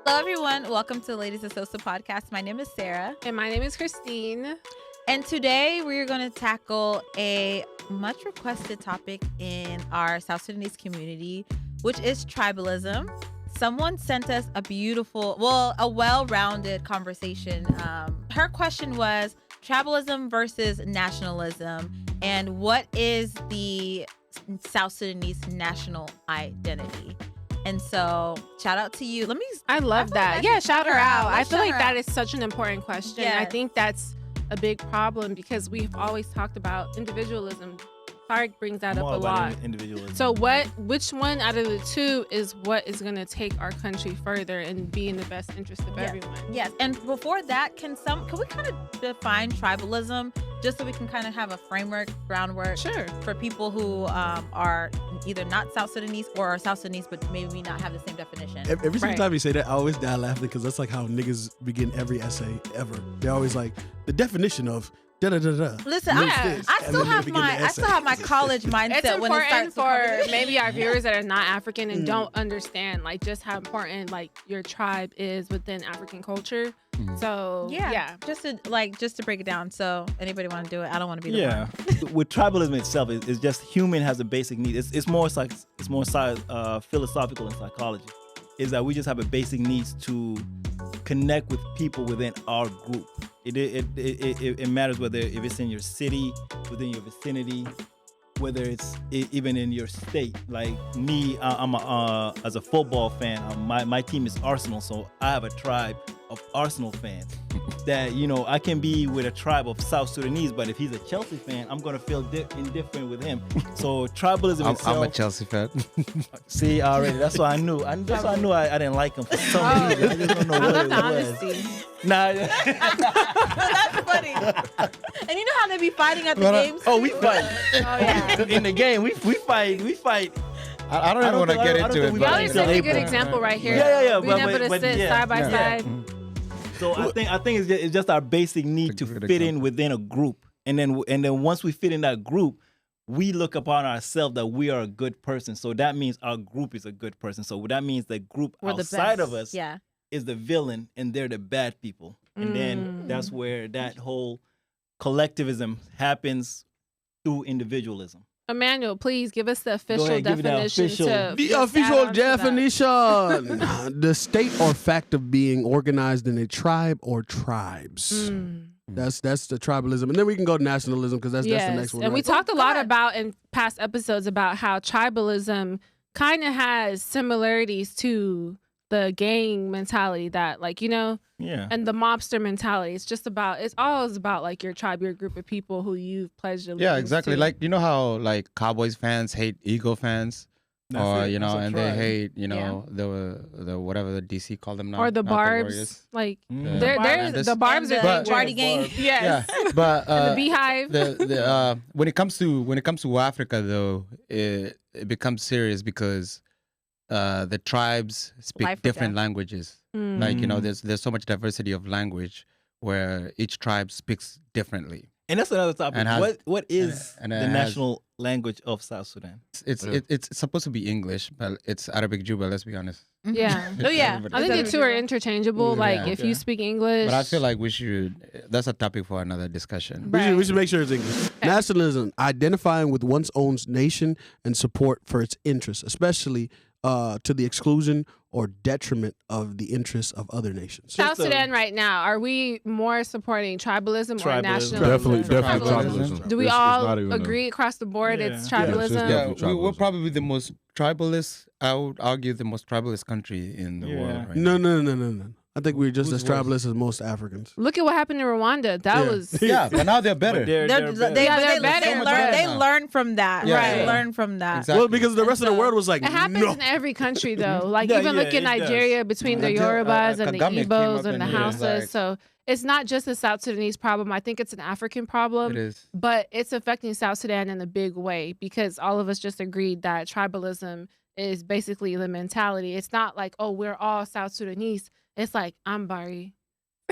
Hello, everyone. Welcome to the Ladies of Sosa podcast. My name is Sarah. And my name is Christine. And today we're going to tackle a much requested topic in our South Sudanese community, which is tribalism. Someone sent us a well-rounded conversation. Her question was tribalism versus nationalism, and what is the South Sudanese national identity? And so, shout out to you. I love that. Yeah, shout her out. I feel like that is such an important question. Yes. I think that's a big problem because we've always talked about individualism. Tarek brings that up a lot. Individualism. So which one out of the two is what is going to take our country further and be in the best interest of everyone? Yes. And before that, can we kind of define tribalism just so we can kind of have a groundwork for people who are either not South Sudanese or are South Sudanese but maybe not have the same definition? Every single time you say that, I always die laughing because that's like how niggas begin every essay ever. They're always like, the definition of da-da-da-da. Listen, I still have my college mindset. It's when it important for maybe our viewers that are not African and don't understand like just how important like your tribe is within African culture. So just to break it down. So anybody want to do it? I don't want to be the one. With tribalism itself, it's just human has a basic need. It's more philosophical and psychology. Is that we just have a basic needs to connect with people within our group. It matters whether if it's in your city, within your vicinity, whether it's even in your state. Like me, I'm as a football fan, my team is Arsenal, so I have a tribe of Arsenal fans. That I can be with a tribe of South Sudanese, but if he's a Chelsea fan, I'm gonna feel indifferent with him. So tribalism itself. I'm a Chelsea fan. See, already that's why I knew. I didn't like him for some reason. I just don't know what it was. Nah. That's funny. And you know how they be fighting at the games? Oh, we fight. Oh yeah. In the game, we fight. I don't even want to get into it. Y'all is such a good example right here. Yeah. We never sit side by side. So I think it's just our basic need to fit in within a group, and then once we fit in that group, we look upon ourselves that we are a good person. So that means our group is a good person. So that means the group outside of us is the villain, and they're the bad people. And then that's where that whole collectivism happens through individualism. Emmanuel, please give us the official definition. The official definition. The state or fact of being organized in a tribe or tribes. That's the tribalism. And then we can go to nationalism because that's the next one. And we talked a lot about in past episodes about how tribalism kind of has similarities to the gang mentality that and the mobster mentality. It's always about like your tribe, your group of people who you've pledged allegiance Yeah, exactly. to. Like how like Cowboys fans hate Eagle fans. They hate the whatever the DC called them now. Or the Barbs. Like there's the Barbs are the party gang. Yes. Yeah. But and the Beehive. When it comes to Africa though, it becomes serious because the tribes speak different languages. Like there's so much diversity of language where each tribe speaks differently. And that's another topic. What is the national language of South Sudan? It's supposed to be English, but it's Arabic Juba. Let's be honest. Yeah. Oh yeah. I think the two are interchangeable. If you speak English. But I feel like we should. That's a topic for another discussion. Right. We should make sure it's English. Nationalism: identifying with one's own nation and support for its interests, especially to the exclusion or detriment of the interests of other nations. South Sudan right now, are we more supporting tribalism or nationalism? Definitely tribalism. Do we all agree across the board it's tribalism? We're probably the most tribalist, I would argue the most tribalist country in the world right now. No. I think we're just as tribalist as most Africans. Look at what happened in Rwanda. That was but now they're better. They're better. They learn from that. They learn from that. Exactly. Well, because the rest of the world was like, it happens in every country though. Like even look in Nigeria between the Yorubas and the Igbos and the Hausas. So it's not just a South Sudanese problem. I think it's an African problem. It is. But it's affecting South Sudan in a big way because all of us just agreed that tribalism is basically the mentality. It's not like, oh, we're all South Sudanese. It's like, I'm Bari,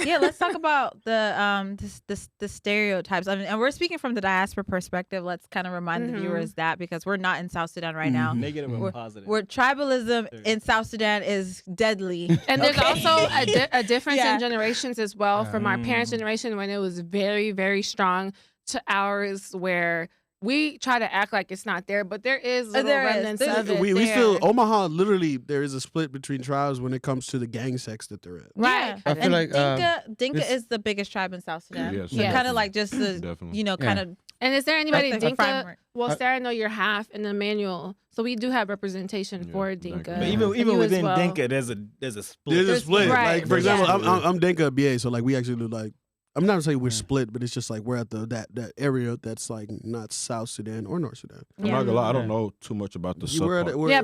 Yeah, let's talk about the stereotypes. I mean, and we're speaking from the diaspora perspective. Let's kind of remind the viewers that because we're not in South Sudan right now. Negative and positive. Where tribalism in South Sudan is deadly. And there's also a difference in generations as well. From our parents' generation when it was very, very strong to ours where we try to act like it's not there, but there is little remnants of it. We still Omaha. Literally, there is a split between tribes when it comes to the gang sex that they're at. Right. I feel like Dinka is the biggest tribe in South Sudan. Yeah, kind of like just the, kind of. And is there anybody Dinka? Well, I Sarah, I know you're half in the manual, so we do have representation for Dinka. But even within Dinka, there's a split. There's a split. Right. Like for example, I'm Dinka BA, so like we actually do like. I'm not saying we're split, but it's just like we're at that area that's like not South Sudan or North Sudan. I'm not gonna lie, I don't know too much about the sub.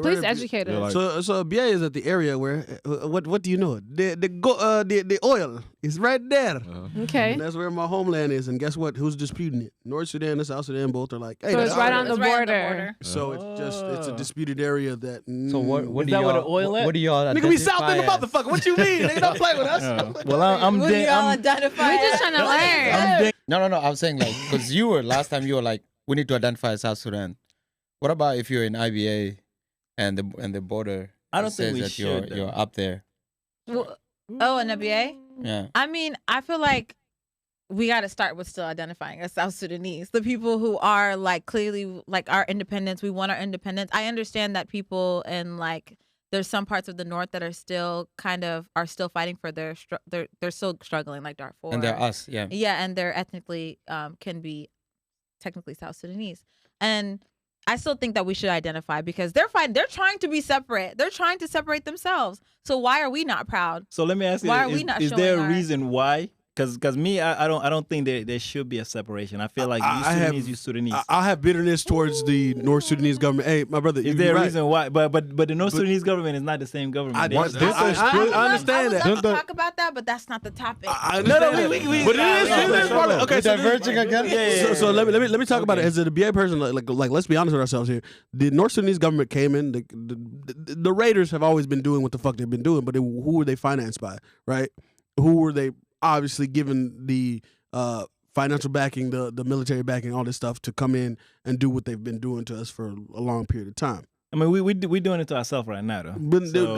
Please educate us. So BA is at the area where what do you know? The oil is right there. Okay, and that's where my homeland is. And guess what? Who's disputing it? North Sudan and South Sudan both are like, hey, so it's right on the border. So it's a disputed area that. So what is that where the oil at? What do y'all nigga, we South in the motherfucker. What you mean? Nigga, don't play with us. Well, I'm What do y'all identify? We're just trying to learn. No. I'm saying like because last time you were like we need to identify South Sudan. What about if you're in IBA and the border? I don't think says we that should. You're up there. Oh, an NBA? Yeah. I mean, I feel like we got to start with still identifying as South Sudanese. The people who are like clearly like our independence. We want our independence. I understand that people in like there's some parts of the north that are still fighting for they're still struggling like Darfur. And they're us, yeah. Yeah, and they're ethnically can be technically South Sudanese. And I still think that we should identify because they're trying to be separate. They're trying to separate themselves. So why are we not proud? So let me ask you: Why are we not is showing there a our... reason why? Because me, I don't think there should be a separation. I feel like you Sudanese. I have bitterness towards the North Sudanese government. Hey, my brother, is there a reason why? But the North Sudanese government is not the same government. I understand that. I would love to talk about that, but that's not the topic. But it is okay. So diverging again. Yeah. So let me talk about it as a BA person. Like let's be honest with ourselves here. The North Sudanese government came in. The raiders have always been doing what the fuck they've been doing, but who were they financed by? Right? Who were they? Obviously given the financial backing, the military backing, all this stuff to come in and do what they've been doing to us for a long period of time. I mean, we doing it to ourselves right now, though.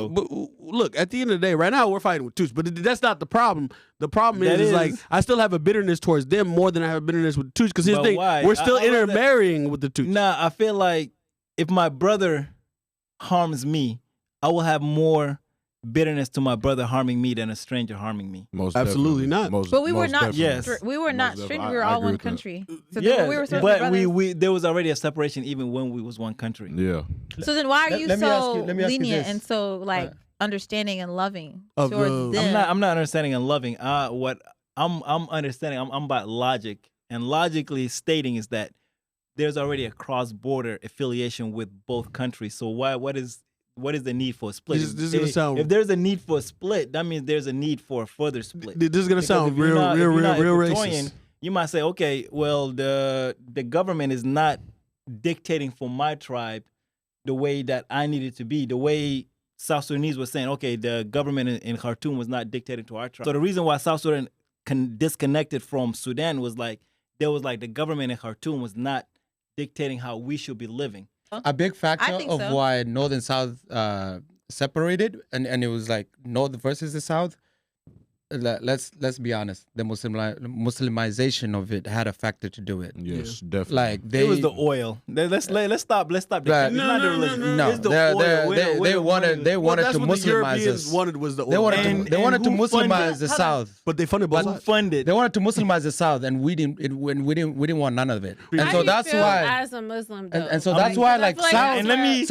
But look, at the end of the day, right now we're fighting with Tuts, but that's not the problem. The problem is like I still have a bitterness towards them more than I have a bitterness with Tuts because here's the thing, we're still intermarrying with the Tuts. Nah, I feel like if my brother harms me, I will have more bitterness to my brother harming me than a stranger harming me. Most absolutely not. But we were not. Yes, we were not strangers. We were all one country. So yeah, we were but we there was already a separation even when we was one country. Yeah. So then why are you so lenient and so like understanding and loving towards them? I'm not understanding and loving. What I'm understanding. I'm about logic, and logically stating is that there's already a cross-border affiliation with both countries. So what is the need for a split? This is gonna sound. If there's a need for a split, that means there's a need for a further split. This is gonna sound real racist. You might say, okay, well, the government is not dictating for my tribe the way that I need it to be. The way South Sudanese was saying, okay, the government in Khartoum was not dictating to our tribe. So the reason why South Sudan disconnected from Sudan was like the government in Khartoum was not dictating how we should be living. A big factor of why North and South separated, and it was like North versus the South. Let's be honest. The Muslimization of it had a factor to do it. Yes, definitely. Like it was the oil. Let's stop. It's not the religion. No, it's the oil. They wanted to Muslimize us. Wanted was the oil. They wanted to Muslimize the South, but they funded both sides. They wanted to Muslimize the South, and we didn't want none of it. And so that's why, as a Muslim, though? and so that's why, like South, and let me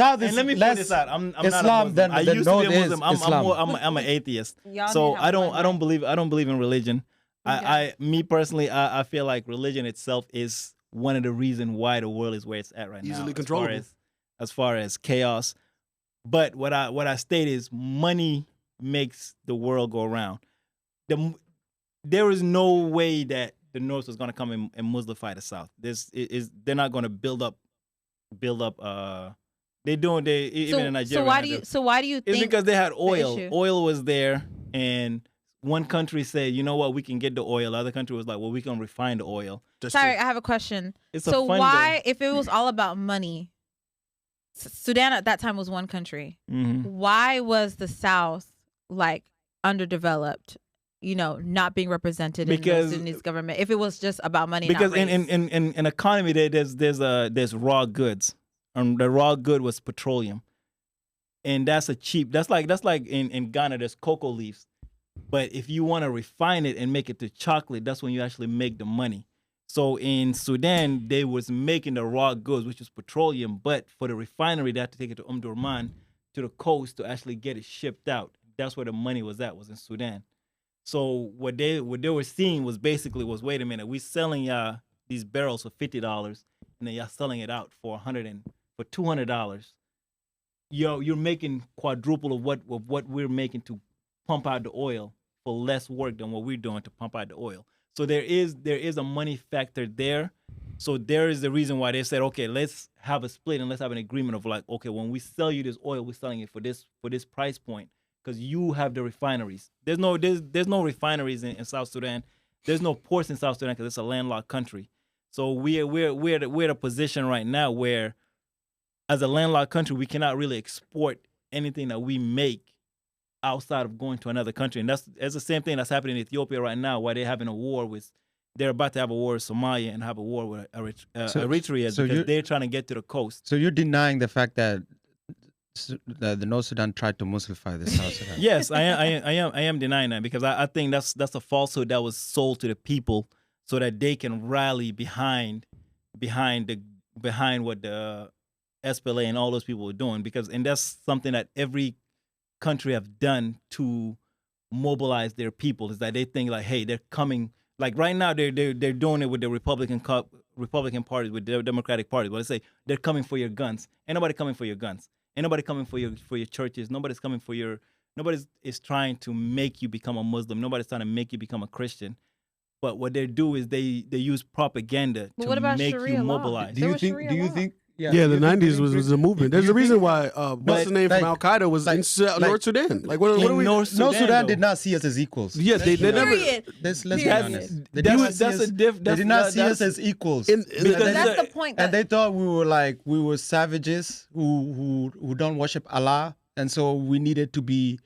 less this out. I'm Islam not a Muslim. I used to be a Muslim. I'm an atheist. So I don't believe in religion. Okay. Me personally, I feel like religion itself is one of the reasons why the world is where it's at right now. Easily controllable. As far as chaos. But what I state is money makes the world go around. There is no way that the North is going to come and Muslimify the South. They're not going to build up. Even in Nigeria. So why do you think? It's because they had oil. Oil was there, and one country said, you know what, we can get the oil. The other country was like, well, we can refine the oil. Sorry, I have a question. It's so why, if it was all about money, Sudan at that time was one country. Why was the South like underdeveloped? You know, not being represented in the Sudanese government. If it was just about money, because not race. in economy there's raw goods, and the raw good was petroleum, and that's like in Ghana there's cocoa leaves, but if you want to refine it and make it to chocolate, that's when you actually make the money. So in Sudan they was making the raw goods, which is petroleum, but for the refinery they had to take it to Durman, to the coast, to actually get it shipped out. That's where the money was in Sudan. So what they were seeing was wait a minute, we selling y'all these barrels for $50, and then y'all selling it out for $200. You're making quadruple of what we're making to pump out the oil for less work than what we're doing to pump out the oil. So there is a money factor there. So there is the reason why they said, okay, let's have a split and let's have an agreement of like, okay, when we sell you this oil, we're selling it for this price point. Because you have the refineries. There's no refineries in South Sudan. There's no ports in South Sudan because it's a landlocked country. So we're at a position right now where, as a landlocked country, we cannot really export anything that we make outside of going to another country. And that's the same thing that's happening in Ethiopia right now, where they're having a war with. They're about to have a war with Somalia and have a war with Eritrea because they're trying to get to the coast. So you're denying the fact that the North Sudan tried to Muslimify the South Sudan. Yes, I am denying that, because I think that's a falsehood that was sold to the people so that they can rally behind what the SPLA and all those people were doing, and that's something that every country have done to mobilize their people, is that they think like, hey, they're coming. Like right now they're doing it with the Republican parties, with the Democratic Party. But they say they're coming for your guns. Ain't nobody coming for your guns. Ain't nobody coming for your churches. Nobody's coming for your. Nobody is trying to make you become a Muslim. Nobody's trying to make you become a Christian. But what they do is they use propaganda to make you mobilize. Do you think? Yeah, the 90s was a movement. There's a reason why what's the name from Al Qaeda was in North Sudan. Like, what are we? North Sudan did not see us as equals. Yeah, they never. Let's be honest. They did not see us as equals. That's the point. And they thought we were savages who don't worship Allah, and so we needed to be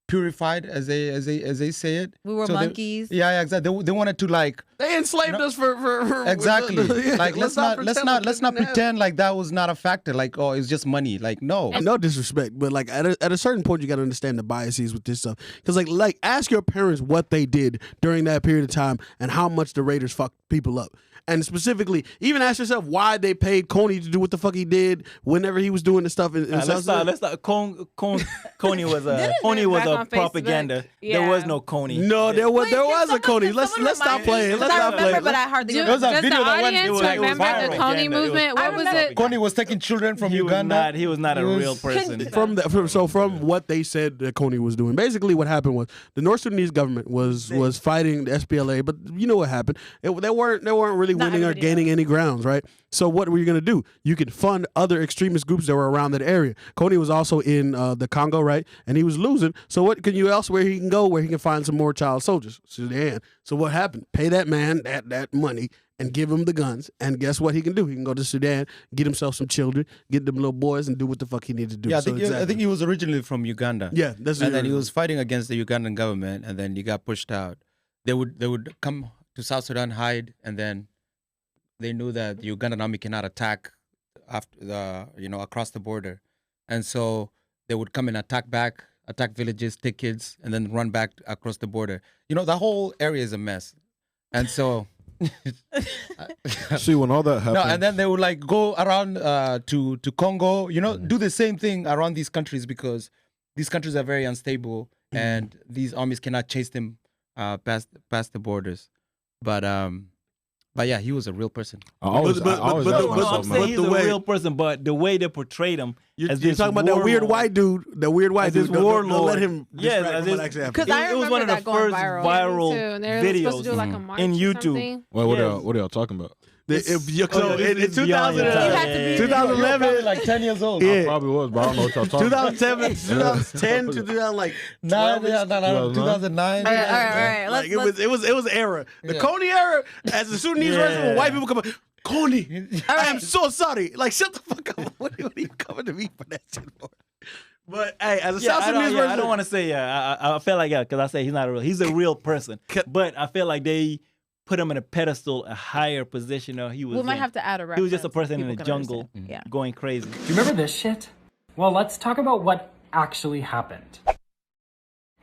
purified, as they say it. We were monkeys. Yeah, exactly. They wanted to they enslaved us for exactly. Like let's not pretend like that was not a factor. Like, oh, it's just money. Like, no disrespect, but like at a certain point you got to understand the biases with this stuff. Because like ask your parents what they did during that period of time and how much the Raiders fucked people up. And specifically, even ask yourself why they paid Kony to do what the fuck he did whenever he was doing the stuff in South Sudan. Let's start. Kony was a propaganda. Yeah. There was no Kony. No, there was a Kony. Let's stop playing. Let's stop playing. But I hardly remember. There was a video that went. Does the audience remember the Kony movement? What was it? Kony was taking children from Uganda. He was not a real person. From what they said that Kony was doing, basically what happened was the North Sudanese government was fighting the SPLA, but you know what happened? They weren't really winning or gaining any grounds, right? So what were you going to do? You could fund other extremist groups that were around that area. Kony was also in the Congo, right? And he was losing. So what can you elsewhere he can go where he can find some more child soldiers? Sudan. So what happened? Pay that man that money and give him the guns. And guess what he can do? He can go to Sudan, get himself some children, get them little boys, and do what the fuck he needs to do. Yeah, I think he was originally from Uganda. Yeah, and then he was fighting against the Ugandan government, and then he got pushed out. They would come to South Sudan, hide, and then they knew that the Ugandan army cannot attack across the border, and so they would come and attack villages, take kids, and then run back across the border. The whole area is a mess, and so. See, when all that happened, no, and then they would go around to Congo, do the same thing around these countries, because these countries are very unstable, and these armies cannot chase them past the borders. But yeah, he was a real person. I'm saying he's a real person, but the way they portrayed him, you're talking about that weird white dude, this warlord. Don't let him. Because it was one of the first viral videos like in YouTube. What are y'all talking about? In 2011, like 10 years old. I probably was, but I don't know what y'all talking about. 2010 to 2009. All right. Like it was era. The Kony era, as a Sudanese resident, when white people come up, Kony, I am so sorry. Like, shut the fuck up. What are you coming to me for that shit for? But hey, as a South Sudanese resident, I don't want to say I feel like because I say he's not a real. He's a real person, but I feel like they put him in a pedestal, a higher position. He was. We might have to add a reference. He was just a person in the jungle, going crazy. Do you remember this shit? Well, let's talk about what actually happened.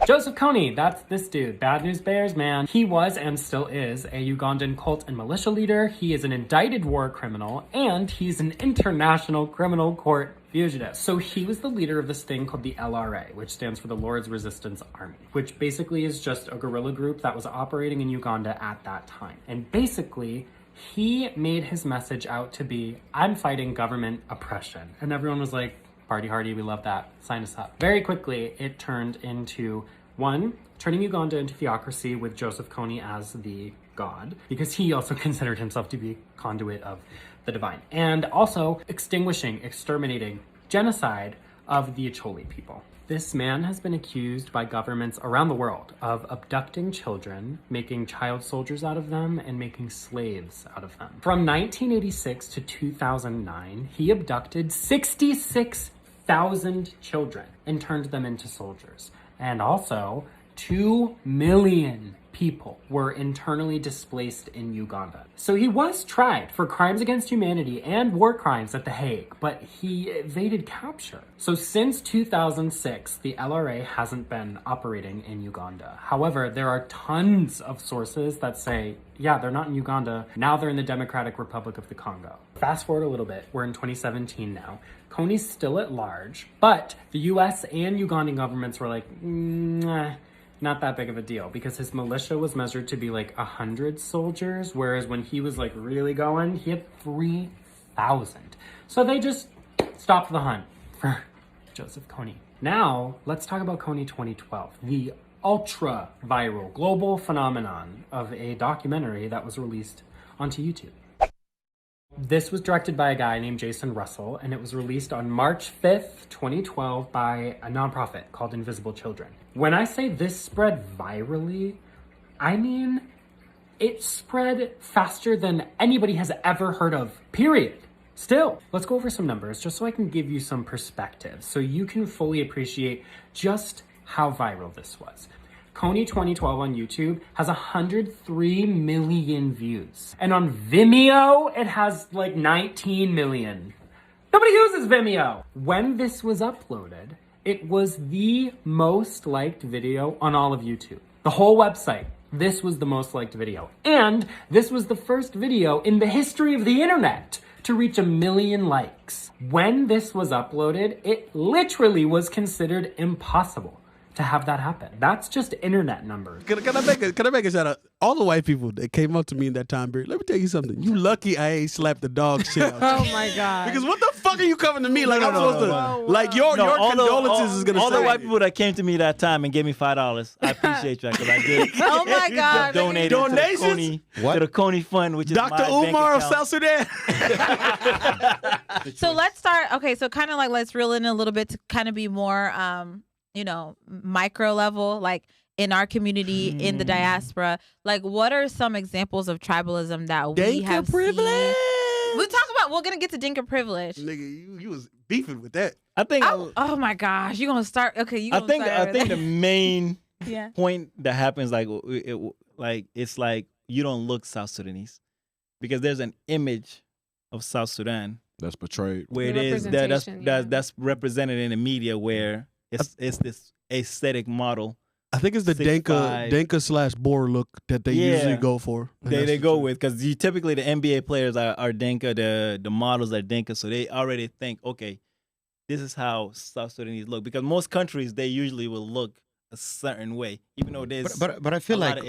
Joseph Kony, that's this dude. Bad News Bears, man. He was and still is a Ugandan cult and militia leader. He is an indicted war criminal, and he's an international criminal court fugitive. So he was the leader of this thing called the LRA, which stands for the Lord's Resistance Army, which basically is just a guerrilla group that was operating in Uganda at that time. And basically, he made his message out to be, I'm fighting government oppression. And everyone was like, party hardy, we love that. Sign us up. Very quickly, it turned into, one, turning Uganda into theocracy with Joseph Kony as the god, because he also considered himself to be conduit of the divine. And also extinguishing, exterminating, genocide of the Acholi people. This man has been accused by governments around the world of abducting children, making child soldiers out of them, and making slaves out of them. From 1986 to 2009, he abducted 66,000 children and turned them into soldiers. And also, 2 million people were internally displaced in Uganda. So he was tried for crimes against humanity and war crimes at The Hague, but he evaded capture. So since 2006, the LRA hasn't been operating in Uganda. However, there are tons of sources that say, yeah, they're not in Uganda. Now they're in the Democratic Republic of the Congo. Fast forward a little bit, we're in 2017 now. Kony's still at large, but the US and Ugandan governments were like, not that big of a deal, because his militia was measured to be like 100 soldiers, whereas when he was like really going, he had 3,000. So they just stopped the hunt for Joseph Kony. Now, let's talk about Kony 2012, the ultra viral global phenomenon of a documentary that was released onto YouTube. This was directed by a guy named Jason Russell, and it was released on March 5th, 2012 by a nonprofit called Invisible Children. When I say this spread virally, I mean it spread faster than anybody has ever heard of, period. Still, let's go over some numbers just so I can give you some perspective so you can fully appreciate just how viral this was. Kony 2012 on YouTube has 103 million views. And on Vimeo, it has like 19 million. Nobody uses Vimeo. When this was uploaded, it was the most liked video on all of YouTube. The whole website, this was the most liked video. And this was the first video in the history of the internet to reach 1 million likes. When this was uploaded, it literally was considered impossible to have that happen. That's just internet numbers. Can I make a shout out? All the white people that came up to me in that time period, let me tell you something. You lucky I ain't slapped the dog shit out. Oh my God. Because what the fuck are you coming to me like I'm supposed to? Like your condolences is gonna all say. the white people that came to me that time and gave me $5. I appreciate you because I did. Oh my God. Donated Donations? to the Kony Fund, which is Dr. my Umar of bank account. South Sudan. So let's start. Okay, so kind of like let's reel in a little bit to kind of be more micro level, like in our community, in the diaspora. Like, what are some examples of tribalism that we Dinka have privilege. seen? We're gonna get to Dinka privilege. Nigga, you was beefing with that. I think. Oh my gosh, you gonna start? Okay, I think the main yeah. point that happens, it's like you don't look South Sudanese because there's an image of South Sudan that's portrayed where it is that's represented in the media where it's this aesthetic model. I think it's the Dinka/Boer look that they usually go for. They go with, because typically the NBA players are Dinka, the models are Dinka, so they already think, okay, this is how South Sudanese look. Because most countries, they usually will look a certain way, even though there's but I feel like a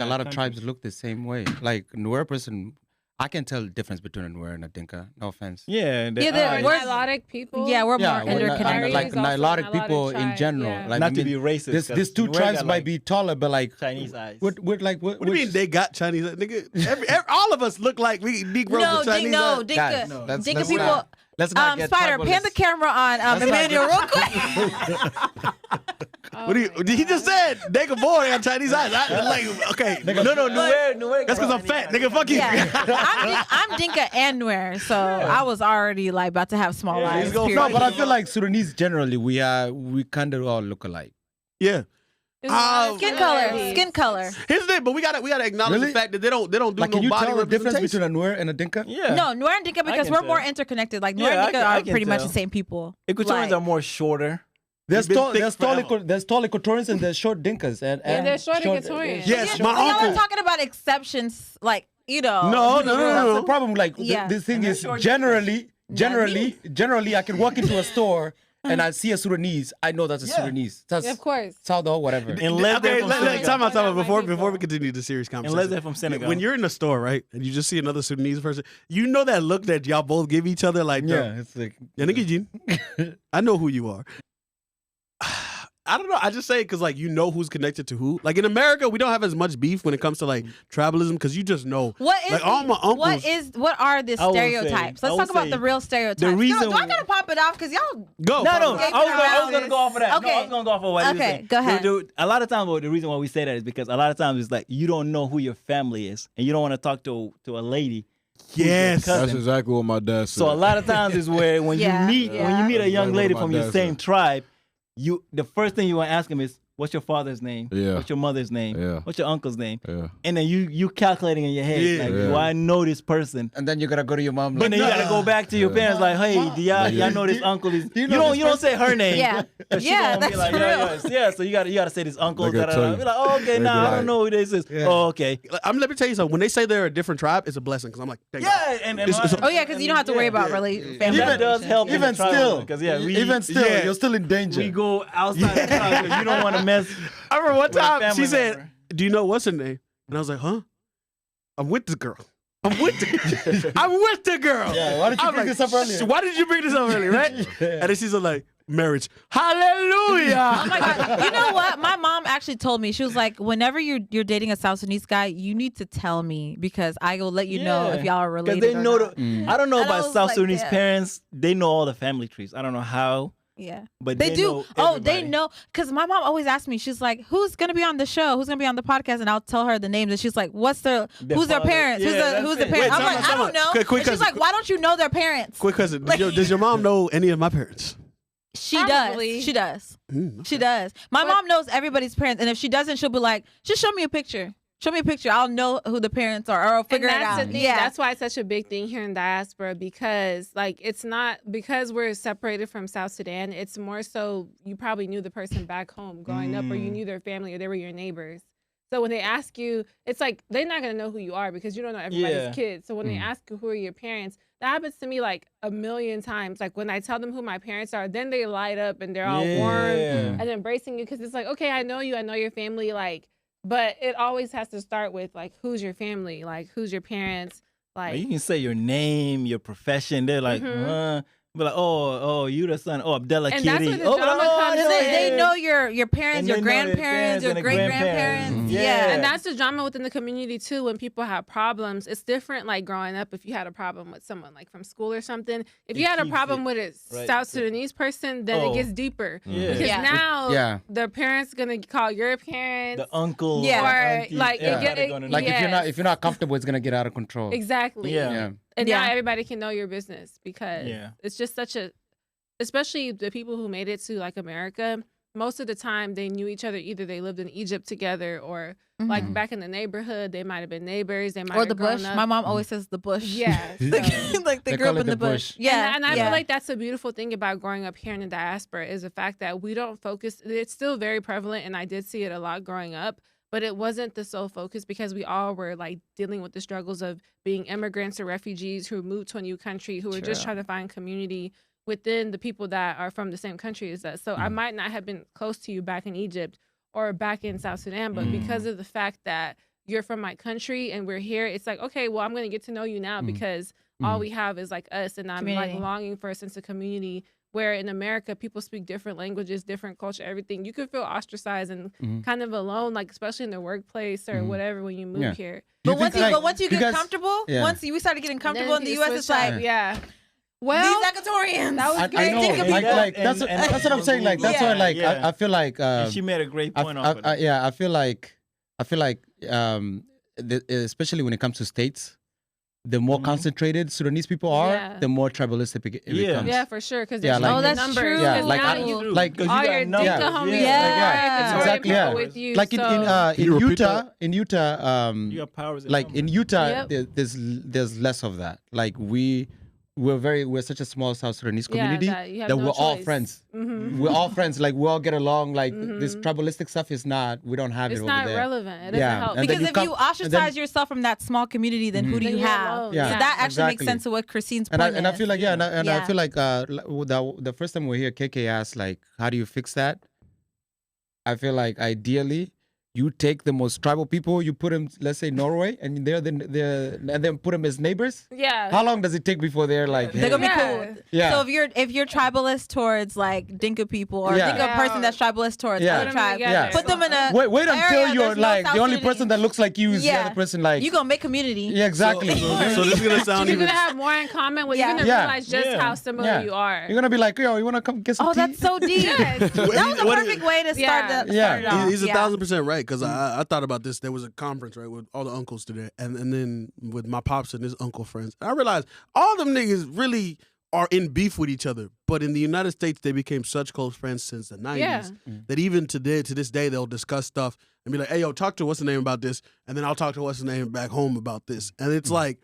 lot of country. tribes look the same way. Like Nuer person, I can tell the difference between a Nuer and a Dinka. No offense. Yeah, we're Nilotic people. Yeah, we're more interconnected. Like Nilotic people in general. Yeah. Like, not to be racist. These two tribes might be taller, but like Chinese eyes. What do you mean they got Chinese? Nigga, all of us look like we Negroes with Chinese eyes. Dinka people. Let's not get Spider, pan the camera on Emmanuel real quick. He just said Dinka boy got Chinese eyes. Okay. No, Nuer. That's because I'm fat. Nigga, fuck you. Yeah. I'm Dinka and Nuer, so I was already like about to have small eyes. No, but I feel like Sudanese generally we kind of all look alike. Yeah. Skin color. Here's the thing, but we gotta acknowledge the fact that they don't do like, no can you body tell the difference representation. between a Nuer and a Dinka? Yeah. No, Nuer and Dinka because we're more interconnected. Like Nuer and Dinka are pretty much the same people. Equatorians are more shorter. There's tall Equatorians and there's short Dinkas and there's short Equatorians. Yes, my uncle. Y'all are talking about exceptions, like No. That's the problem. Like this thing is generally I can walk into a store and I see a Sudanese, I know that's a Sudanese. That's of course. Saldo, whatever. Time out. Before we continue the serious conversation. Unless they're from Senegal. When you're in the store, right, and you just see another Sudanese person, you know that look that y'all both give each other, like, it's like, I know who you are. I don't know. I just say it because, like, you know who's connected to who. Like, in America, we don't have as much beef when it comes to, like, tribalism because you just know. What is like, all my uncles. What are the stereotypes? Let's talk about the real stereotypes. The reason do I gotta pop it off? Because y'all. Go. No. I was going to go off of that. Okay. No, I was going to go off of what you said. Go ahead. A lot of times, the reason why we say that is because a lot of times it's like you don't know who your family is and you don't want to talk to a lady. Yes. That's exactly what my dad said. So a lot of times is where when you meet a young lady from your same tribe, the first thing you want to ask him is, what's your father's name? Yeah. What's your mother's name? Yeah. What's your uncle's name? Yeah. And then you calculating in your head, do I know this person? And then you gotta go to your mom. But then you gotta go back to your parents, like, hey, do y'all know this uncle? You don't say her name. Yeah. That's like, real. yeah. So you gotta say this uncle. They Be gotta tell you. like, oh, okay, I don't know who this is. Yeah. Oh, okay. Let me tell you something. When they say they're a different tribe, it's a blessing because I'm like, thank God. And Because you don't have to worry about family. that does help. Even still, because you're still in danger. we go outside the tribe because you don't want to mess. I remember one time family she said, member. do you know what's her name? And I was like, huh? I'm with the girl. I'm with the girl. Yeah, why did you bring this up earlier? Why did you bring this up earlier, right? And then she's like, marriage. Hallelujah. Oh my God. You know what? My mom actually told me, she was like, whenever you're dating a South Sudanese guy, you need to tell me because I will let you know if y'all are related. Because they know not. I don't know And I about was South like, Sudanese yeah. parents. They know all the family trees. I don't know how. Yeah. But they do. know Oh, they everybody. know. Because my mom always asks me, she's like, who's going to be on the show? Who's going to be on the podcast? And I'll tell her the names. And she's like, who's their father. parents? Yeah, who's the that's it. parents? Wait, I'm like, I don't know. Quick And she's like, why don't you know their parents? Quick question. Does your mom know any of my parents? She Probably. does. She does. Okay. She does. My mom knows everybody's parents. And if she doesn't, she'll be like, just show me a picture. Show me a picture. I'll know who the parents are, or I'll figure it out. The thing. Yeah. That's why it's such a big thing here in diaspora because, like, it's not because we're separated from South Sudan. It's more so you probably knew the person back home growing up, or you knew their family, or they were your neighbors. So when they ask you, it's like they're not gonna know who you are because you don't know everybody's kids. So when they ask you who are your parents, that happens to me like a million times. Like when I tell them who my parents are, then they light up and they're all warm and embracing you because it's like, okay, I know you, I know your family, like. But it always has to start with, like, who's your family? Like, who's your parents? Like, you can say your name, your profession. They're like, be like, oh, you the son. Oh, Abdullah and Kitty. that's where the drama comes in. They know your parents, And your they know their grandparents, parents your and the great grandparents. grandparents. Yeah. And that's the drama within the community, too, when people have problems. It's different, like, growing up, if you had a problem with someone, like, from school or something. If you had a problem with a South Sudanese person, then it gets deeper. Yeah. Because now the parents going to call your parents. The uncle. Yeah. Or, auntie, like, Like if you're not comfortable, it's gonna get out of control. Exactly. Yeah. And now everybody can know your business because it's just such a, especially the people who made it to like America, most of the time they knew each other. Either they lived in Egypt together or like back in the neighborhood, they might have been neighbors. They might Or have the bush. grown up. My mom always says the bush. Yeah. like they grew up call it in the the bush. bush. Yeah. And I feel like that's a beautiful thing about growing up here in the diaspora is the fact that we don't focus. It's still very prevalent, and I did see it a lot growing up. But it wasn't the sole focus because we all were like dealing with the struggles of being immigrants or refugees who moved to a new country, who were just trying to find community within the people that are from the same country as us. So I might not have been close to you back in Egypt or back in South Sudan, but because of the fact that you're from my country and we're here, it's like, okay, well, I'm going to get to know you now because all we have is like us, and I'm like longing for a sense of community. Where in America, people speak different languages, different culture, everything. You could feel ostracized and kind of alone, like especially in the workplace or whatever when you move here. But once you get comfortable, once we started getting comfortable in the U.S., it's like, well, these Ecuadorians. That was great. That's what I'm saying. Like that's why, like I feel like she made a great point. I feel like especially when it comes to states. The more concentrated Sudanese people are, the more tribalistic it becomes. Yeah, for sure. Because there's that's numbers. true. Yeah, like all your Dinka homies with you. Like in Utah, you have powers. Like in Utah, there's less of that. Like we're such a small South Sudanese community that we're all friends. We're all friends. Like we all get along. Like this tribalistic stuff is not. We don't have it over there. It's not relevant. It doesn't help. Because if you ostracize yourself from that small community, then who do you have? Yeah. So that actually makes sense to what Christine's point is. And I feel like I feel like the first time we were here, KK asked like, how do you fix that? I feel like ideally. You take the most tribal people, you put them, let's say Norway, and and then put them as neighbors. Yeah. How long does it take before they're like? They're gonna be cool. Yeah. So if you're tribalist towards like Dinka people or Dinka person that's tribalist towards other tribes, put them in a wait until you're like the only person that looks like you is the other person like. You gonna make community. Yeah, exactly. So this is gonna sound. You're gonna have more in common. Well, you're gonna realize just how similar you are. You're gonna be like, yo, you wanna come get some tea? Oh, that's so deep. That was a perfect way to start that. Yeah, he's 1,000% right. Because I thought about this. There was a conference, right, with all the uncles today, and then with my pops and his uncle friends. And I realized all them niggas really are in beef with each other. But in the United States, they became such close friends since the 90s that even to this day, they'll discuss stuff and be like, hey, yo, talk to what's the name about this, and then I'll talk to what's the name back home about this. And it's like,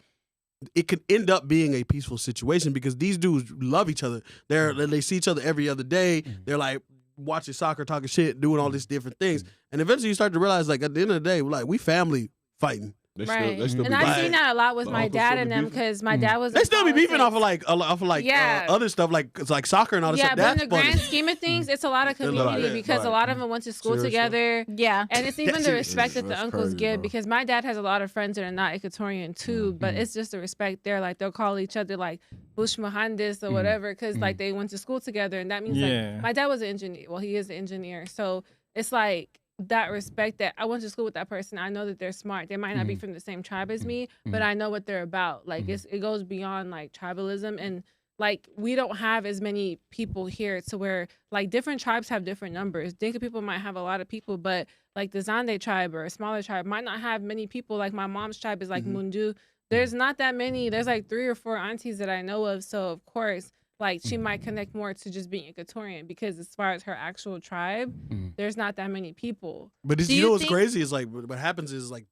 it could end up being a peaceful situation because these dudes love each other. They see each other every other day. They're like, watching soccer, talking shit, doing all these different things, and eventually you start to realize, like at the end of the day, like we family fighting. Right, and I've seen that a lot with my dad and them because my dad was. They still be beefing off of like other stuff like it's like soccer and all this stuff. Yeah, but in the grand scheme of things, it's a lot of community because a lot of them went to school together. Yeah, and it's even the respect that the uncles give because my dad has a lot of friends that are not Equatorian too, but it's just the respect there. Like they'll call each other like Bush Mohandis or whatever because like they went to school together, and that means like my dad was an engineer. Well, he is an engineer, so it's like. That respect that I went to school with that person. I know that they're smart. They might not be from the same tribe as me, but I know what they're about. Like it goes beyond like tribalism and like we don't have as many people here to where like different tribes have different numbers. Dinka people might have a lot of people, but like the Zande tribe or a smaller tribe might not have many people. Like my mom's tribe is like Mundu. There's not that many. There's like 3 or 4 aunties that I know of. So of course. Like she might connect more to just being Equatorian because as far as her actual tribe, there's not that many people. But you know what's crazy is like what happens is like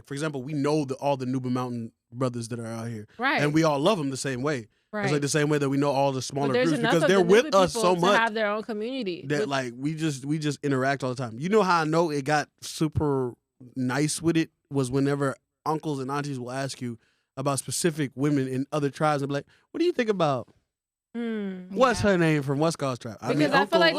for example, we know all the Nuba Mountain brothers that are out here, right? And we all love them the same way. Right. It's like the same way that we know all the smaller groups because they're with us so much. To have their own community. That like we just interact all the time. You know how I know it got super nice with it was whenever uncles and aunties will ask you about specific women in other tribes and be like, "What do you think about?" What's her name from West Coast tribe? Because I feel like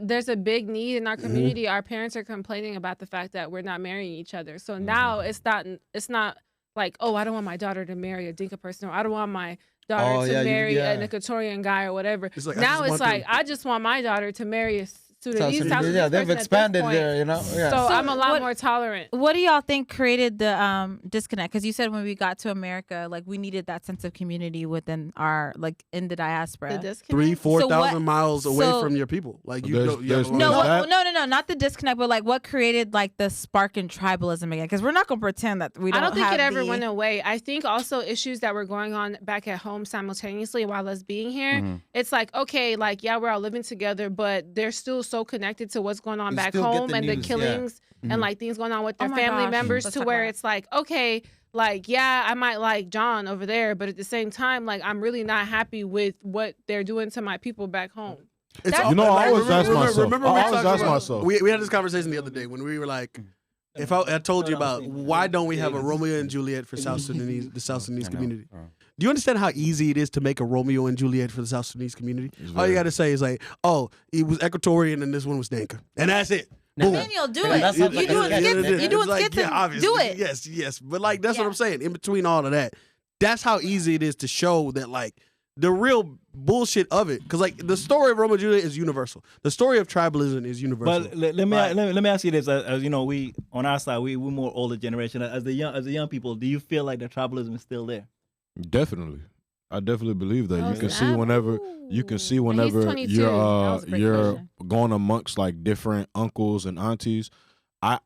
there's a big need in our community. Our parents are complaining about the fact that we're not marrying each other. So now it's not like, oh, I don't want my daughter to marry a Dinka person, or I don't want my daughter to marry an Equatorian guy or whatever. It's like, now it's like I just want my daughter to marry a Sudanese. Yeah, they've expanded there, you know. Yeah. So I'm a lot more tolerant. What do y'all think created the disconnect? Because you said when we got to America, like we needed that sense of community within our like in the diaspora. 3,000-4,000 miles away from your people. Like no, not the disconnect, but like what created like the spark in tribalism again? Because we're not gonna pretend that we don't. I don't think it ever went away. I think also issues that were going on back at home simultaneously while us being here. It's like okay, like yeah, we're all living together, but they're still so connected to what's going on back home and the killings and like things going on with their family members to where it's like, okay, like, yeah, I might like John over there, but at the same time, like, I'm really not happy with what they're doing to my people back home. I always ask myself. We had this conversation the other day when we were like, if I told you about why don't we have a Romeo and Juliet for the South Sudanese community? Do you understand how easy it is to make a Romeo and Juliet for the South Sudanese community? All you got to say is like, oh, it was Equatorian and this one was Dinka. And that's it. boom. Emmanuel, do it. You doing skits? Do it. Yes. But like that's what I'm saying. In between all of that, that's how easy it is to show that like the real bullshit of it. Because like the story of Roma Julia is universal. The story of tribalism is universal. But let me ask you this: as you know, we on our side, we're more older generation. As the young people, do you feel like the tribalism is still there? Definitely. I definitely believe that. You can see whenever you're going amongst like different uncles and aunties.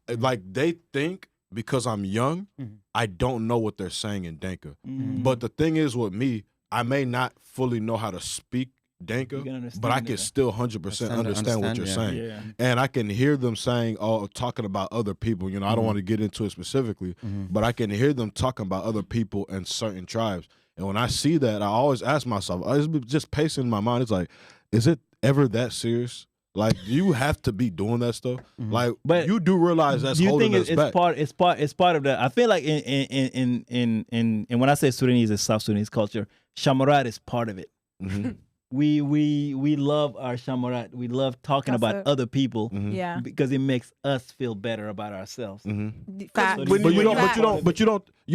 They think because I'm young, I don't know what they're saying in Dinka. But the thing is with me, I may not fully know how to speak Dinka, but I can still 100% understand what you're saying. Yeah. And I can hear them saying, talking about other people. You know, I don't want to get into it specifically, but I can hear them talking about other people and certain tribes. And when I see that, I always ask myself, it's just pacing in my mind. It's like, is it ever that serious? Like, do you have to be doing that stuff? Like, but you do realize that's holding us back. It's part of that. I feel like in when I say Sudanese, it's South Sudanese culture. Shamurat is part of it. We love our Shamurat. We love talking about other people. Yeah, because it makes us feel better about ourselves. But you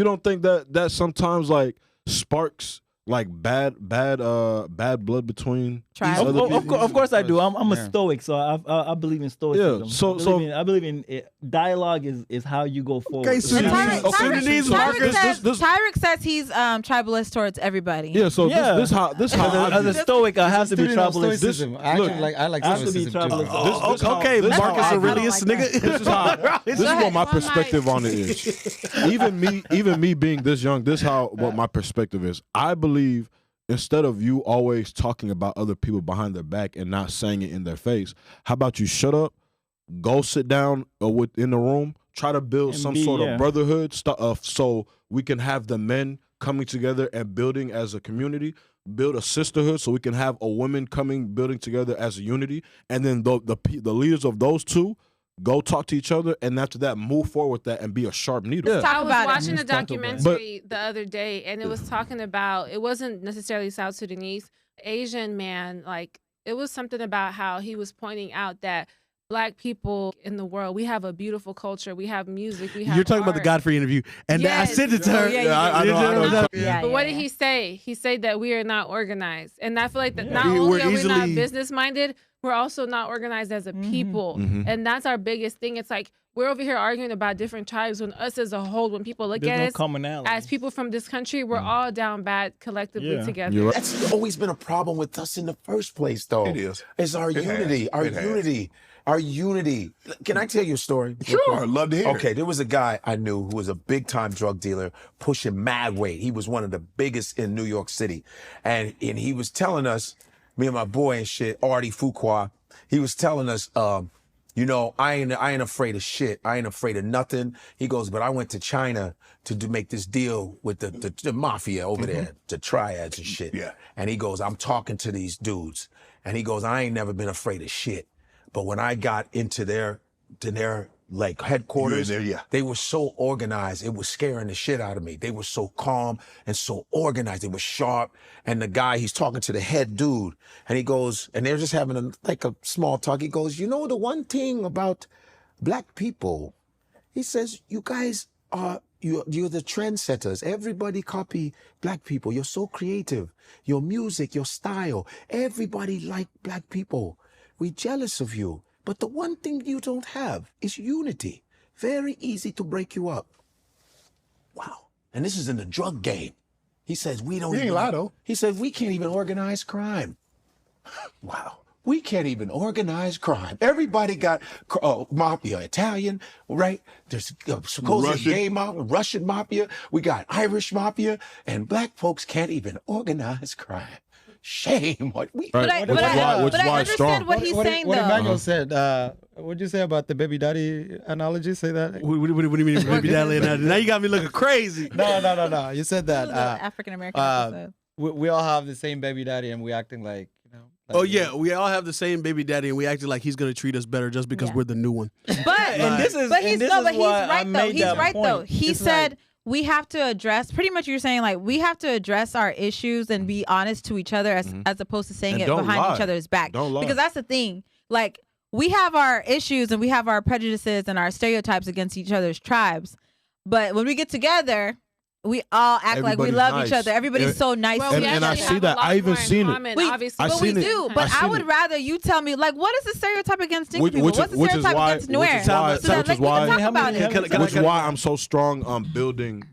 don't think that sometimes like sparks like bad blood between tribes. Of course I do. I'm a Stoic, so I believe in Stoicism. Yeah. I believe in dialogue is how you go forward. Okay, Tyrick says he's tribalist towards everybody. Yeah, so this how as a Stoic I have to be tribalist. I like Stoicism too. Okay, Marcus Aurelius, nigga. This is what my perspective on it is. Even me being this young, this is what my perspective is. I believe instead of you always talking about other people behind their back and not saying it in their face, how about you shut up, go sit down in the room, try to build some sort of brotherhood stuff so we can have the men coming together and building as a community, build a sisterhood so we can have a woman building together as a unity, and then the leaders of those two go talk to each other, and after that, move forward with that and be a sharp needle. Yeah. I was watching a documentary the other day, and it was talking about, it wasn't necessarily South Sudanese, Asian man, like, it was something about how he was pointing out that Black people in the world, we have a beautiful culture, we have music, we have You're talking art. about the Godfrey interview, and I sent it to her. I know. But what did he say? He said that we are not organized. And I feel like that not only are we not business-minded, we're also not organized as a people. And that's our biggest thing. It's like we're over here arguing about different tribes when us as a whole, when people look at us as people from this country, we're all down bad collectively together. Right. That's always been a problem with us in the first place, though. It is. It's our unity. Our unity. Can I tell you a story? Sure, I'd love to hear. Okay, there was a guy I knew who was a big-time drug dealer, pushing mad weight. He was one of the biggest in New York City. And he was telling us, me and my boy and shit, Artie Fuqua, he was telling us, you know, I ain't afraid of shit. I ain't afraid of nothing. He goes, but I went to China to make this deal with the mafia over there, the triads and shit. Yeah. And he goes, I'm talking to these dudes. And he goes, I ain't never been afraid of shit. But when I got into their like headquarters, they were so organized. It was scaring the shit out of me. They were so calm and so organized. They were sharp. And the guy, he's talking to the head dude, and he goes, and they're just having a small talk. He goes, you know, the one thing about Black people, he says, you guys are, you're the trendsetters. Everybody copy Black people. You're so creative. Your music, your style, everybody like Black people. We're jealous of you. But the one thing you don't have is unity. Very easy to break you up. Wow. And this is in the drug game. He says we don't even lie, though. He says we can't even organize crime. Wow. We can't even organize crime. Everybody got mafia, Italian, right? There's supposedly gay mafia, Russian mafia. We got Irish mafia, and Black folks can't even organize crime. Shame. But I understand what he's saying, though. What Emmanuel said. What'd you say about the baby daddy analogy? Say that. What do you mean baby daddy analogy? Now you got me looking crazy. No. You said that. African American episode. We all have the same baby daddy, and we acting like, you know. Like we all have the same baby daddy, and we acting like he's gonna treat us better just because we're the new one. But he's right though. He said. We have to address, pretty much you're saying, like, we have to address our issues and be honest to each other as opposed to saying it behind each other's back. Don't lie. Because that's the thing. Like, we have our issues and we have our prejudices and our stereotypes against each other's tribes. But when we get together, we all act like we love each other. Everybody's so nice. Well, to we each and I other. see that. I even seen it. We do. But I would rather you tell me, like, what is the stereotype against Dinka people? What's the stereotype against Nuer? Which is why I'm so strong on building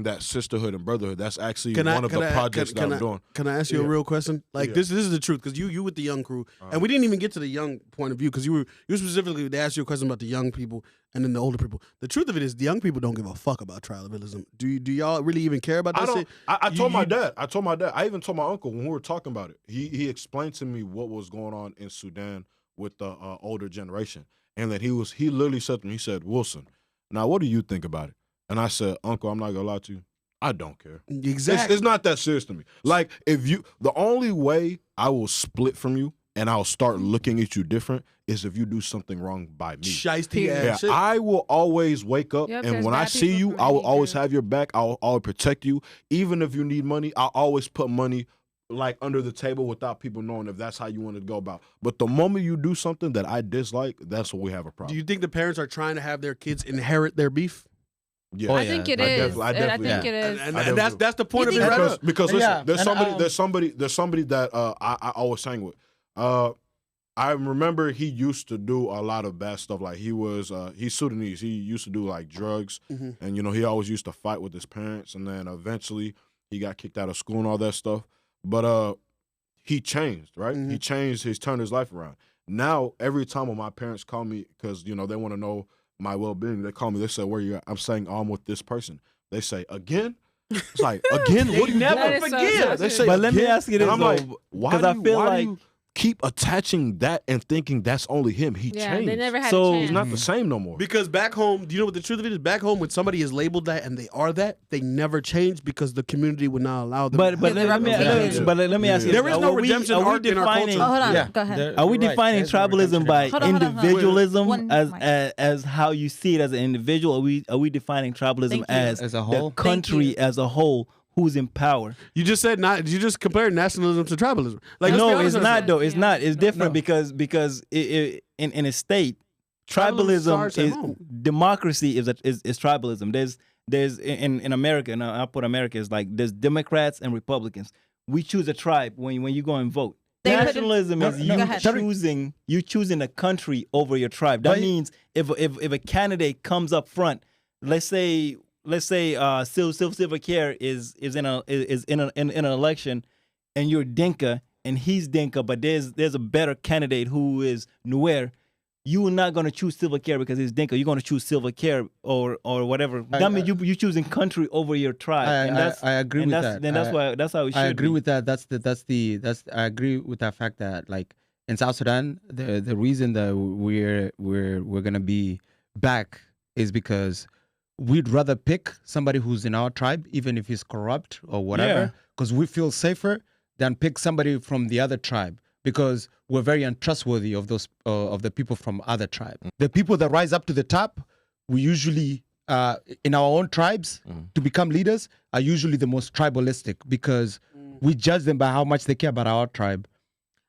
that sisterhood and brotherhood. That's actually one of the projects that I'm doing. Can I ask you a real question? Like this is the truth, because you with the young crew, and we didn't even get to the young point of view, because you specifically, they asked you a question about the young people and then the older people. The truth of it is, the young people don't give a fuck about tribalism. Do y'all really even care about that shit? I told my dad. I even told my uncle when we were talking about it. He explained to me what was going on in Sudan with the older generation, and that he literally said to me, he said, "Wilson, now what do you think about it?" And I said, "Uncle, I'm not gonna lie to you. I don't care. Exactly. It's not that serious to me. Like, the only way I will split from you and I'll start looking at you different is if you do something wrong by me. Yeah, I will always wake up, and when I see you, I will always have your back. I'll always protect you. Even if you need money, I'll always put money like under the table without people knowing, if that's how you want to go about. But the moment you do something that I dislike, that's when we have a problem. Do you think the parents are trying to have their kids inhait their beef? Yeah, I think it is. I think it is. And that's the point of it. Because listen, there's somebody that I always sang with. I remember he used to do a lot of bad stuff. Like he's Sudanese. He used to do like drugs, and he always used to fight with his parents. And then eventually he got kicked out of school and all that stuff. But he changed, right? He changed. He's turned his life around. Now every time when my parents call me, because they want to know my well-being, they call me. They say, "Where you at?" I'm saying, "I'm with this person." They say, "Again?" It's like, "Again? What do you never forget?" They say, but let me ask you this, I'm though, like, why do you keep attaching that and thinking that's only him? He changed. They never had a chance. He's not the same no more. Because back home, do you know what the truth of it is? Back home, when somebody is labeled that and they are that, they never change because the community would not allow them. But let me ask you: there is no redemption arc in our culture. Oh, hold on, go ahead. Are we defining tribalism by individualism as how you see it as an individual? Are we defining tribalism as a whole, the country as a whole? Who's in power? You just said not. You just compared nationalism to tribalism. Like, no, it's not though. It's not. It's different because in a state, tribalism is democracy is tribalism. There's in America, and I'll put America as like there's Democrats and Republicans. We choose a tribe when you go and vote. Nationalism is you choosing a country over your tribe. That means if a candidate comes up front, let's say Silver Care is in an election, and you're Dinka and he's Dinka, but there's a better candidate who is Nuer. You are not going to choose Silver Care because he's Dinka. You're going to choose Silver Care or whatever. That means you choosing country over your tribe. I agree with that. Then that's how it should be. I agree with that. I agree with that fact that, like, in South Sudan, the reason that we're gonna be back is because we'd rather pick somebody who's in our tribe, even if he's corrupt or whatever, because we feel safer than pick somebody from the other tribe, because we're very untrustworthy of those of the people from other tribe. The people that rise up to the top, we usually in our own tribes to become leaders are usually the most tribalistic, because we judge them by how much they care about our tribe.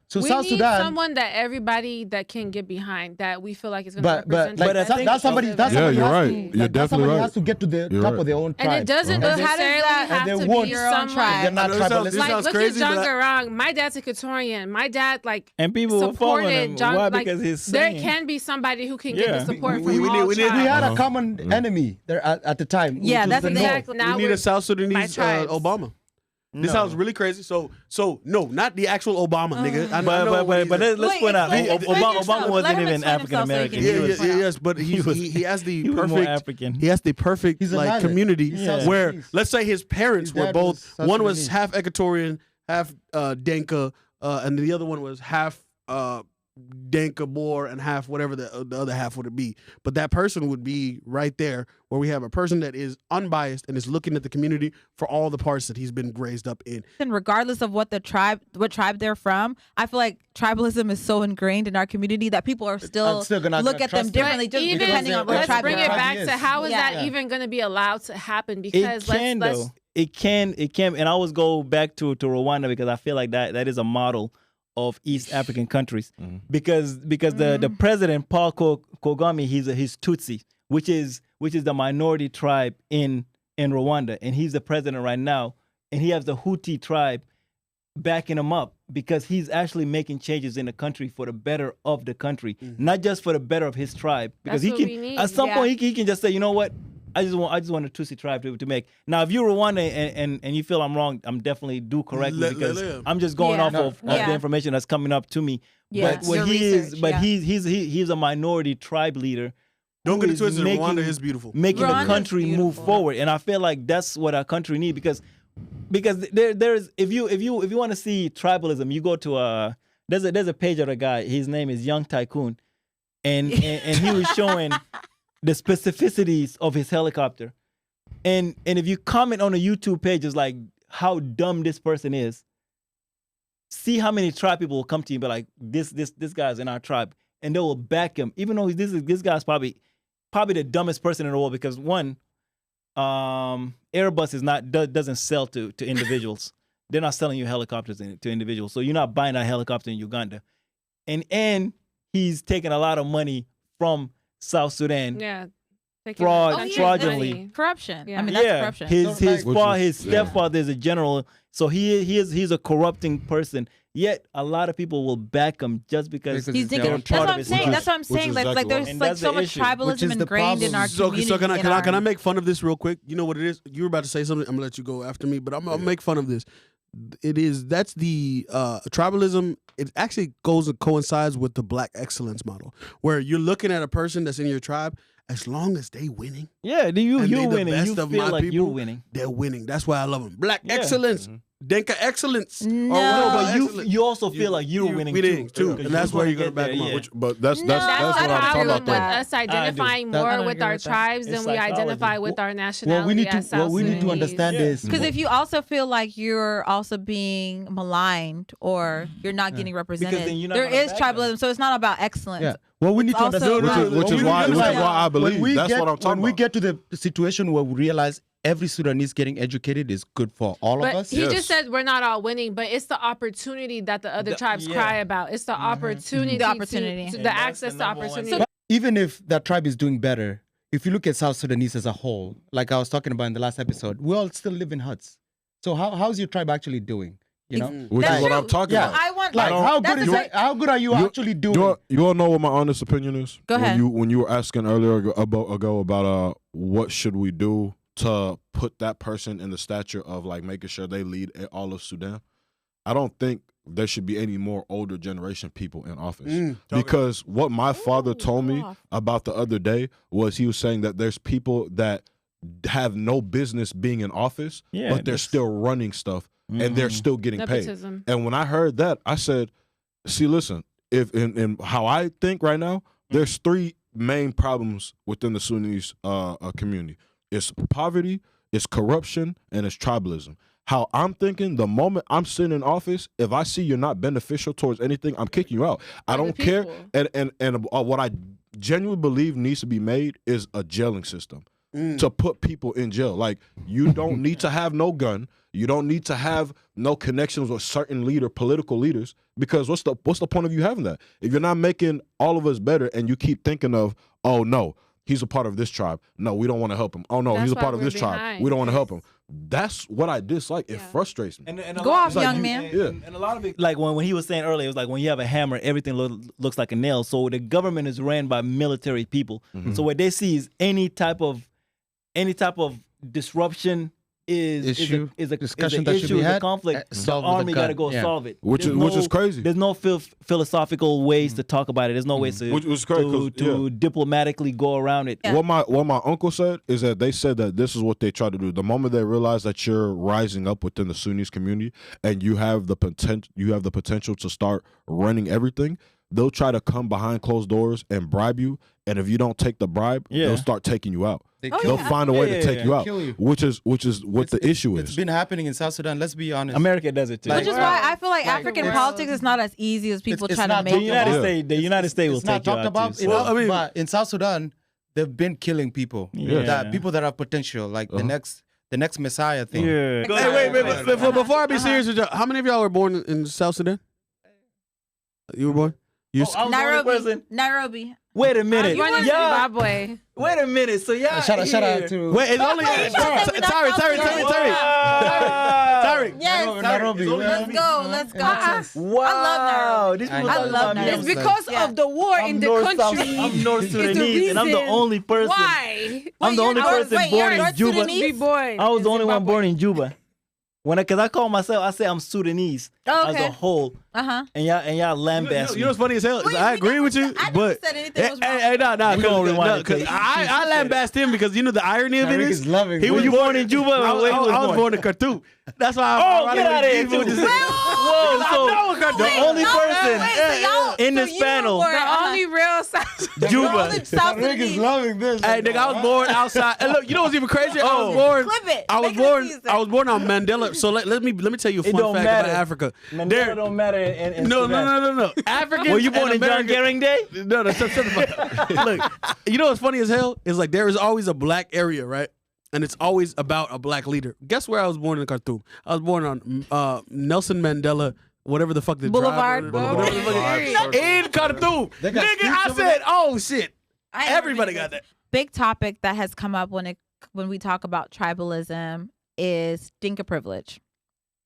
So we South need Sudan, someone that everybody that can get behind, that we feel like is going to represent. But that's somebody. You're right. You're definitely right. Has to get to the top of their own tribe. And it doesn't necessarily have to be your own tribe. They're not tribalistic. Like, look at John Garang. My dad's a Equatorian. My dad, and people supported John. Why? Because he's there can be somebody who can get the support from all tribes. We had a common enemy there at the time. Yeah, that's exactly. We need a South Sudanese Obama. This sounds really crazy. So no, not the actual Obama, nigga. But let's point out, Obama wasn't even African American. Yes, but he has the perfect African. He has the perfect community where, let's say, his parents were both. One was half Equatorian, half Dinka, and the other one was half Dinka Boer and half whatever the other half would be. But that person would be right there, where we have a person that is unbiased and is looking at the community for all the parts that he's been raised up in. And regardless of what tribe they're from, I feel like tribalism is so ingrained in our community that people are still look at them differently, just depending on what tribe. Let's bring it back to how is that even going to be allowed to happen? Because it can, and I always go back to Rwanda, because I feel like that is a model of East African countries, because the president Paul Kagame, he's Tutsi, which is the minority tribe in Rwanda, and he's the president right now, and he has the Hutu tribe backing him up because he's actually making changes in the country for the better of the country, not just for the better of his tribe. Because That's he what we can need. at some point he can just say, you know what, I just want the Tutsi tribe to make. Now, if you're Rwanda and you feel I'm wrong, I'm definitely do correct me because I'm just going off of the information that's coming up to me. Yeah. But what he is, he's a minority tribe leader. Don't get it twisted. Rwanda is beautiful. Making the country move forward, and I feel like that's what our country needs because there's if you want to see tribalism, you go to there's a page of a guy. His name is Young Tycoon, and he was showing the specificities of his helicopter, and if you comment on a YouTube page, it's like how dumb this person is. See how many tribe people will come to you and be like, this guy's in our tribe, and they will back him, even though this guy's probably the dumbest person in the world because one, Airbus doesn't sell to individuals. They're not selling you helicopters to individuals, so you're not buying that helicopter in Uganda, and he's taking a lot of money from South Sudan. Yeah. Fraudulently. Corruption. Yeah. I mean, that's corruption. His stepfather is a general, so he's a corrupting person. Yet a lot of people will back him just because he's Dinka. That's what I'm saying. That's what I'm saying. Like there's like so much tribalism ingrained in our community. So can I make fun of this real quick? You know what it is? You were about to say something. I'm gonna let you go after me, but I'm gonna make fun of this. That's the tribalism. It actually coincides with the black excellence model, where you're looking at a person that's in your tribe. As long as they winning, you're winning. You feel like you're winning. They're winning. That's why I love them. Black excellence, Dinka excellence. No, but you also feel like you're winning too, and that's why you're gonna back them up. But that's what I'm talking about. With us identifying more with our tribes than we identify with our nationality. What we need to understand is because if you also feel like you're also being maligned or you're not getting represented, there is tribalism. So it's not about excellence. Yeah. Well, we need to understand, which is why I believe that's what I'm talking about. When we get to the situation where we realize every Sudanese getting educated is good for all of us. He just said we're not all winning, but it's the opportunity that the other tribes cry about. It's the opportunity, the access to opportunity. So even if that tribe is doing better, if you look at South Sudanese as a whole, like I was talking about in the last episode, we all still live in huts. So how's your tribe actually doing? You know, which is what I'm talking about. I want how good are you actually doing? You all know what my honest opinion is. Go ahead. When you were asking earlier about what should we do to put that person in the stature of like making sure they lead all of Sudan, I don't think there should be any more older generation people in office. Because what my father told me about the other day was he was saying that there's people that have no business being in office, but they're still running stuff. And they're still getting Nepotism. paid. And when I heard that, I said, see, listen, if in how I think right now, there's three main problems within the Sudanese community. It's poverty, it's corruption, and it's tribalism. How I'm thinking, the moment I'm sitting in office, if I see you're not beneficial towards anything, I'm kicking you out. I don't care. And what I genuinely believe needs to be made is a jailing system. To put people in jail. Like, you don't need to have no gun. You don't need to have no connections with certain political leaders, because what's the point of you having that? If you're not making all of us better and you keep thinking of, oh no, he's a part of this tribe. No, we don't want to help him. Oh no, he's a part of this tribe. We don't want to help him. That's what I dislike. It frustrates me. And go off, young man. And a lot of it, like when he was saying earlier, it was like when you have a hammer, everything looks like a nail. So the government is ran by military people. So what they see is any type of disruption is a discussion that should be had. A conflict. The army got to go solve it. Which is crazy. There's no philosophical ways to talk about it. There's no ways to diplomatically go around it. What my uncle said is that they said that this is what they try to do. The moment they realize that you're rising up within the Sunnis community and you have the potential to start running everything, they'll try to come behind closed doors and bribe you. And if you don't take the bribe, they'll start taking you out. They'll find a way to take you out, which is what the issue is. It's been happening in South Sudan. Let's be honest. America does it too. Which is why I feel like African politics is not as easy as people try to make it. The United States will take you out too. But in South Sudan, they've been killing people. People that have potential, like the next Messiah thing. Hey, wait. Before I be serious with y'all, how many of y'all were born in South Sudan? You were born? Nairobi. Wait a minute. Born in Zimbabwe. Wait a minute. So yeah. Shout out to. Wait, it's only Tariq. Yes. Nairobi. Let's go. Wow. I love Nairobi. It's because of the war in the country. I'm North Sudanese, and I'm the only person. Why? I'm the only person born in Juba. I was the only one born in Juba. Because I call myself, I say I'm Sudanese as a whole. And y'all lambast me. You know what's funny as hell? I agree with you, but I lambast him because you know the irony of it is he was born in Juba. I was born in Khartoum. That's why. Get out of here! Whoa! So the only person in this panel, the only real South Juba. Rick is loving this. Hey, nigga, I was born outside. And look, you know what's even crazy? I was born on Mandela. So let me tell you a fun fact about Africa. Mandela don't matter in No. Africans. Were you born in John Gering Day? No. Shut the fuck up. Look, you know what's funny as hell? Is like there is always a black area, right? And it's always about a black leader. Guess where I was born in Khartoum? I was born on Nelson Mandela, whatever the fuck the Boulevard. In Khartoum. Nigga, I said, oh shit. Everybody got that. Big topic that has come up when we talk about tribalism is Dinka privilege.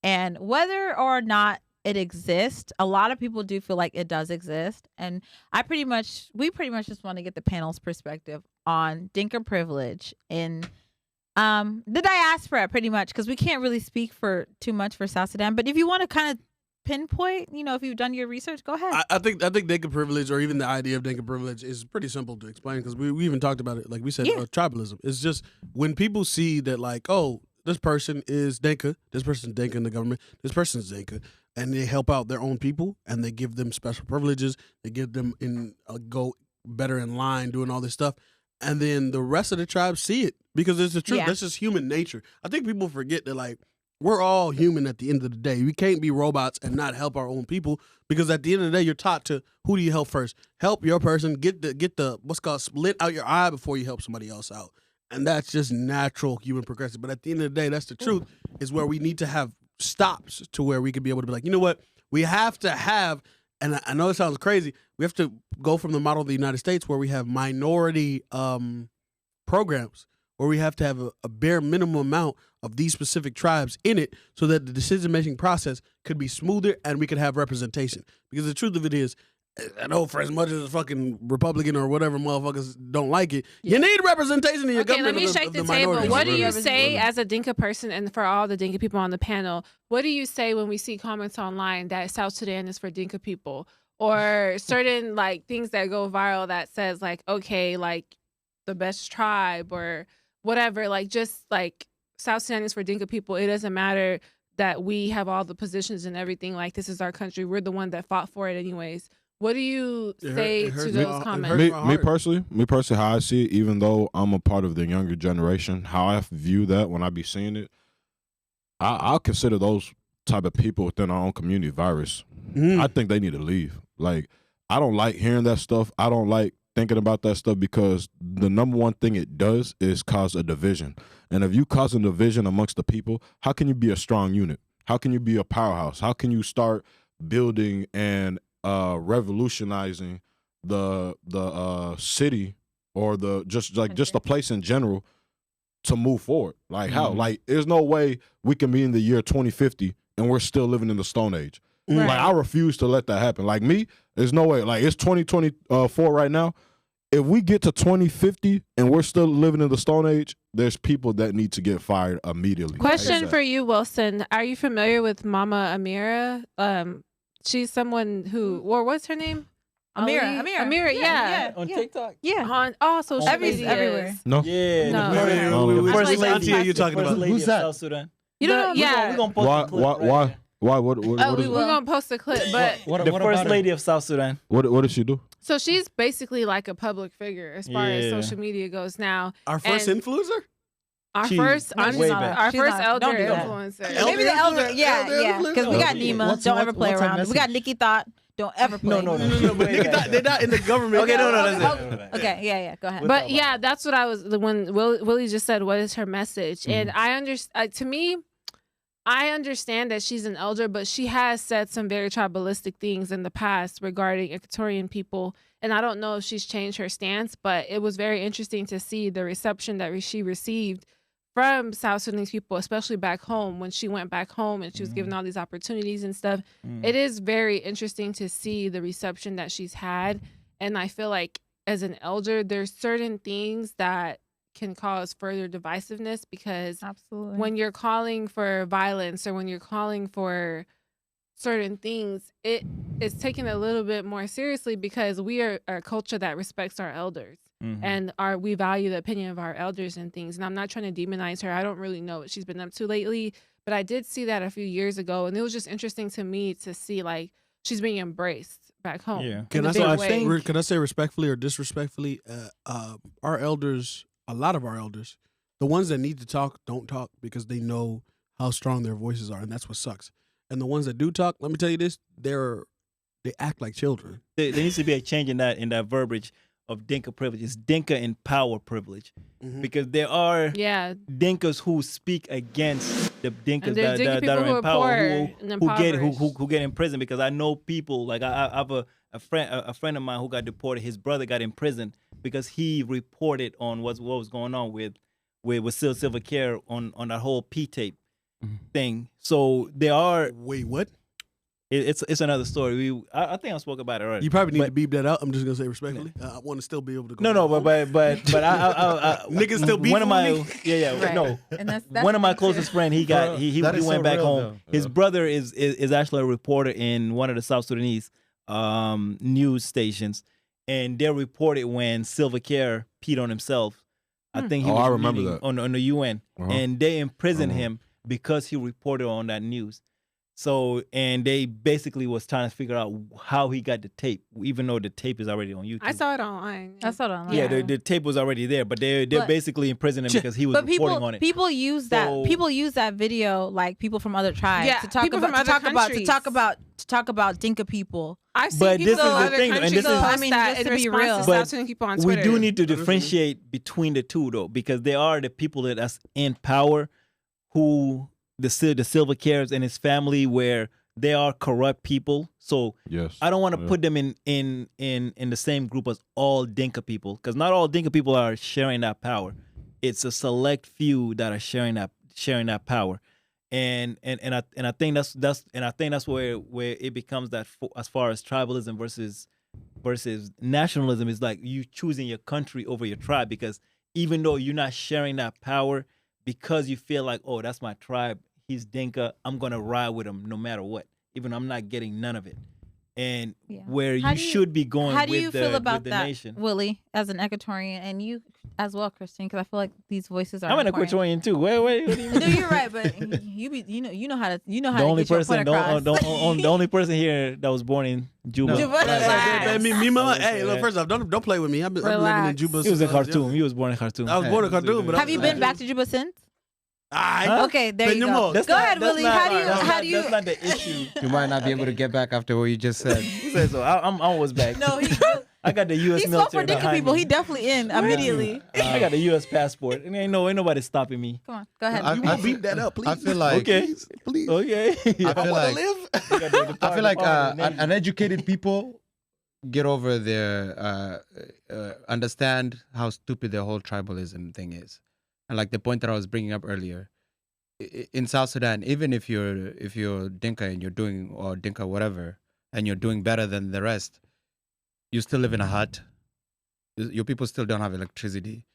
And whether or not it exists, a lot of people do feel like it does exist. And we pretty much just want to get the panel's perspective on Dinka privilege in the diaspora, pretty much, because we can't really speak for too much for South Sudan. But if you want to kind of pinpoint, if you've done your research, go ahead. I think Dinka privilege, or even the idea of Dinka privilege, is pretty simple to explain because we even talked about it. Like we said, tribalism. It's just when people see that, like, oh, this person is Dinka, this person's Dinka in the government, this person's Dinka, and they help out their own people and they give them special privileges, they give them go better in line, doing all this stuff. And then the rest of the tribes see it because it's the truth. That's just human nature. I think people forget that, like, we're all human at the end of the day. We can't be robots and not help our own people because at the end of the day, you're taught to, who do you help first? Help your person, get the what's called split out your eye before you help somebody else out. And that's just natural human progression. But at the end of the day, that's the truth, is where we need to have stops to where we can be able to be like, you know what? We have to have, and I know it sounds crazy, we have to go from the model of the United States where we have minority programs, where we have to have a bare minimum amount of these specific tribes in it so that the decision-making process could be smoother and we could have representation. Because the truth of it is, I know for as much as a fucking Republican or whatever motherfuckers don't like it, you need representation in your government. Okay, let me shake the table. What do you say as a Dinka person, and for all the Dinka people on the panel, what do you say when we see comments online that South Sudan is for Dinka people? Or certain like things that go viral that says like, okay, like the best tribe or whatever, like just like South Sudan is for Dinka people. It doesn't matter that we have all the positions and everything. Like, this is our country. We're the one that fought for it anyways. What do you say to those comments? Me personally, how I see it, even though I'm a part of the younger generation, how I view that when I be seeing it, I'll consider those type of people within our own community virus. I think they need to leave. Like, I don't like hearing that stuff. I don't like thinking about that stuff because the number one thing it does is cause a division. And if you cause a division amongst the people, how can you be a strong unit? How can you be a powerhouse? How can you start building and revolutionizing the city or just the place in general to move forward? Like how? Like, there's no way we can be in the year 2050 and we're still living in the Stone Age. Right. Like, I refuse to let that happen. Like, me, there's no way. Like, it's 2024 right now. If we get to 2050 and we're still living in the Stone Age, there's people that need to get fired immediately. Question for you, Wilson. Are you familiar with Mama Amira? She's someone who, or what's her name? Amira, yeah. On TikTok? Yeah. On social media. Everywhere. No? Yeah. No. First lady are you talking about? Who's that? South Sudan. You don't know? Yeah. We're going to post a clip. Why? What we're going to post a clip, but the first lady of South Sudan. What did she do? So she's basically like a public figure as far as social media goes now. Our first influencer? Our first elder influencer. Maybe the elder, yeah. Because we got Nima. Don't ever play around. We got Nikki Thought. Don't ever play. No. They're not in the government. Okay, no. That's it. Okay, yeah. Go ahead. But yeah, that's what I was when Willie just said. What is her message? And I understand. To me, I understand that she's an elder, but she has said some very tribalistic things in the past regarding Equatorian people. And I don't know if she's changed her stance, but it was very interesting to see the reception that she received from South Sudanese people, especially back home when she went back home and she was given all these opportunities and stuff. It is very interesting to see the reception that she's had. And I feel like as an elder, there's certain things that can cause further divisiveness, because when you're calling for violence or when you're calling for certain things, it is taken a little bit more seriously, because we are a culture that respects our elders and we value the opinion of our elders and things. And I'm not trying to demonize her. I don't really know what she's been up to lately, but I did see that a few years ago, and it was just interesting to me to see like she's being embraced back home. Yeah. Can I say respectfully or disrespectfully, our elders, a lot of our elders, the ones that need to talk, don't talk because they know how strong their voices are, and that's what sucks. And the ones that do talk, let me tell you this, they act like children. There needs to be a change in that verbiage of Dinka privilege. It's Dinka in power privilege, because there are Dinkas who speak against the Dinkas that are in power, who get in prison. Because I know people, like I have a friend of mine who got deported. His brother got imprisoned because he reported on what was going on with Silver Care on that whole P-tape thing. So there are... Wait, what? It's another story. I think I spoke about it already. You probably need to beep that out. I'm just gonna say respectfully. I want to still be able to go. No, but I niggas still beefing one of my with me? right. No. And that's one of my closest friends. He went back home. Though. His brother is actually a reporter in one of the South Sudanese news stations, and they reported when Silver Care peed on himself. I think he was I remember that on the UN, and they imprisoned him because he reported on that news. So, and they basically was trying to figure out how he got the tape, even though the tape is already on YouTube. I saw it online. Yeah, the tape was already there, but they're basically imprisoning him because he was reporting on it. People use that video, like people from other tribes, to talk about Dinka people. I've seen people from other countries. Just to be real, South Sudanese people on Twitter. We do need to differentiate between the two, though, because there are the people that's in power who. The Silver Cares and his family, where they are corrupt people. So I don't want to put them in the same group as all Dinka people, because not all Dinka people are sharing that power. It's a select few that are sharing that power, and I think that's where it becomes that as far as tribalism versus nationalism is like you choosing your country over your tribe, because even though you're not sharing that power, because you feel like, oh, that's my tribe, he's Dinka, I'm going to ride with him no matter what, even though I'm not getting none of it. And where you should be going with the nation. How do you feel about that, Willie, as an Equatorian, and you as well, Christine, because I feel like these voices are I'm an Equatorian too. Wait, what do you mean? No, you're right, but you know how to the only get your point across. The only person here that was born in Juba. Hey, look, first off, don't play with me. I'm living in Juba. He was in Khartoum. He was born in Khartoum. I was born in Khartoum. Have you been back to Juba since? Okay, there you go. Go ahead, Willie. How do you? That's not the issue. You might not be able to get back after what you just said. He said so. I'm always back. No, I got the U.S. He military. He spoke for Dinka people. He definitely in immediately. I got the U.S. passport, and ain't nobody stopping me. Come on, go ahead. You beat that up, please. I feel like please. Okay. I feel like uneducated people get over their understand how stupid the whole tribalism thing is. And like the point that I was bringing up earlier, in South Sudan, even if you're Dinka and you're doing, or Dinka whatever, and you're doing better than the rest, you still live in a hut. Your people still don't have electricity.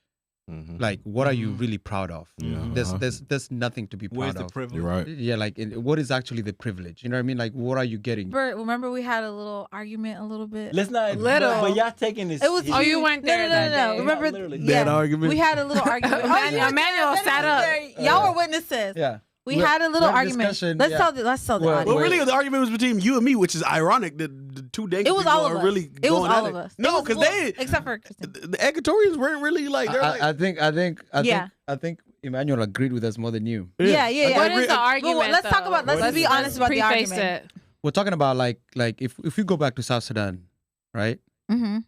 Like, what are you really proud of? There's nothing to be proud Where's of. the privilege? You're right. Yeah, like what is actually the privilege? You know what I mean? Like, what are you getting? Bert, remember we had a little argument a little bit. Let's not but y'all taking this. It was you weren't there. No. Remember that argument? We had a little argument. Emmanuel sat up. Y'all were witnesses. Yeah. We had a little argument. Let's tell the audience. Well, really, the argument was between you and me, which is ironic that the two Dinka people are really going at it. It was all of us. No, because except for Kristen. The Equatorians weren't really like. I think Emmanuel agreed with us more than you. Yeah. What is the argument? Well, let's talk about. Let's be honest about the argument. We're talking about like if you go back to South Sudan, right? Mm-hmm.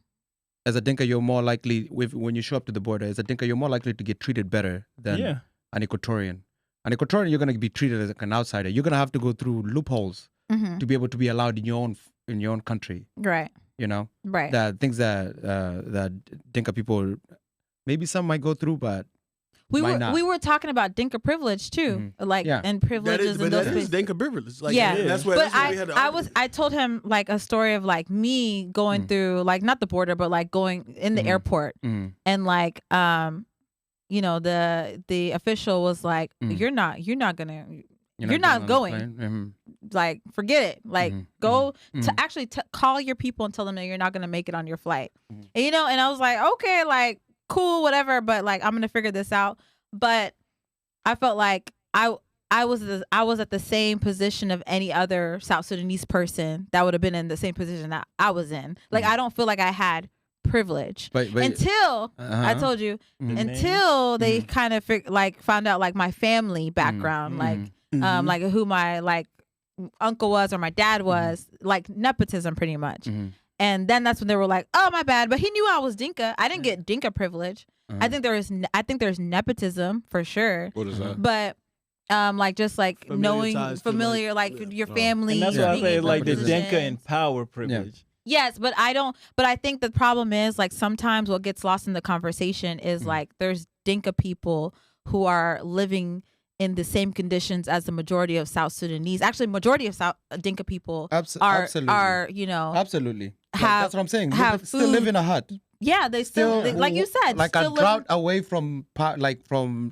As a Dinka, you're more likely when you show up to the border. As a Dinka, you're more likely to get treated better than an Equatorian. An Equatorian, you're gonna be treated as an outsider. You're gonna have to go through loopholes to be able to be allowed in your own country. Right. You know. Right. That things that Dinka people, maybe some might go through, but we were talking about Dinka privilege too, like and privileges and those things. Dinka privilege. Like, yeah, that's what. But we had I told him like a story of like me going through like not the border, but like going in the airport and like you know the official was like you're not going. Like forget it. Like go to actually call your people and tell them that you're not gonna make it on your flight. And, you know, and I was like, okay, like cool, whatever, but like I'm gonna figure this out. But I felt like I was at the same position of any other South Sudanese person that would have been in the same position that I was in. Like I don't feel like I had privilege until I told you until they kind of found out like my family background, like who my like uncle was or my dad was, like nepotism pretty much. And then that's when they were like, oh my bad, but he knew I was Dinka. I didn't get Dinka privilege. I think there's nepotism for sure. What is that? But like just like familiar like your family. And that's why I say like the Dinka and power privilege. Yes, but I think the problem is like sometimes what gets lost in the conversation is like there's Dinka people who are living in the same conditions as the majority of South Sudanese. Actually, majority of Dinka people are you know absolutely. That's what I'm saying. Still live in a hut. Yeah, they still like you said, like a drought away from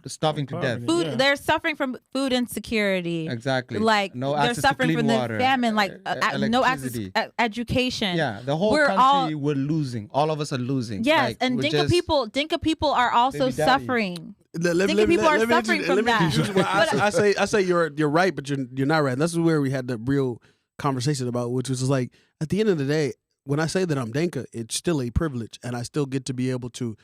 starving to death. Food, they're suffering from food insecurity. Exactly. Like no they're suffering from water, the famine, like no access to education. Yeah, the whole country we're losing. All of us are losing. Yes, like, and Dinka people are also suffering. Dinka people are suffering from that. I say you're right, but you're not right. And that's where we had the real conversation about, which was like at the end of the day, when I say that I'm Dinka, it's still a privilege, and I still get to be able to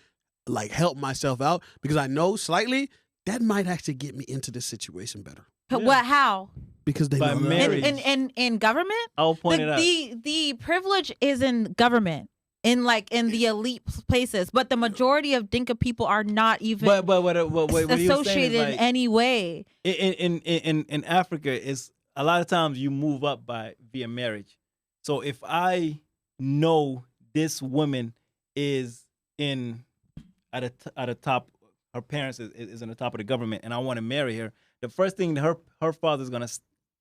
like help myself out because I know slightly that might actually get me into this situation better. Yeah. What? How? Because they by know marriage. In government. I'll point it out. The privilege is in government. In the elite places, but the majority of Dinka people are not even what associated like, in any way. In Africa, it's a lot of times you move up via marriage. So if I know this woman is at a top, her parents is in the top of the government, and I want to marry her, the first thing her father's gonna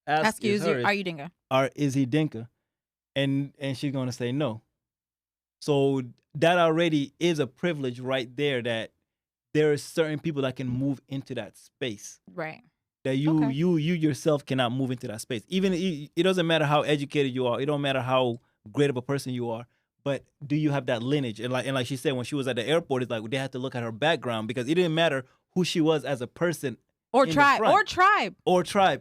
ask you is, are you Dinka? Is he Dinka? And she's gonna say no. So that already is a privilege right there, that there are certain people that can move into that space. Right. That you yourself cannot move into that space. Even it doesn't matter how educated you are. It don't matter how great of a person you are. But do you have that lineage? And like she said, when she was at the airport, it's like they had to look at her background, because it didn't matter who she was as a person or tribe.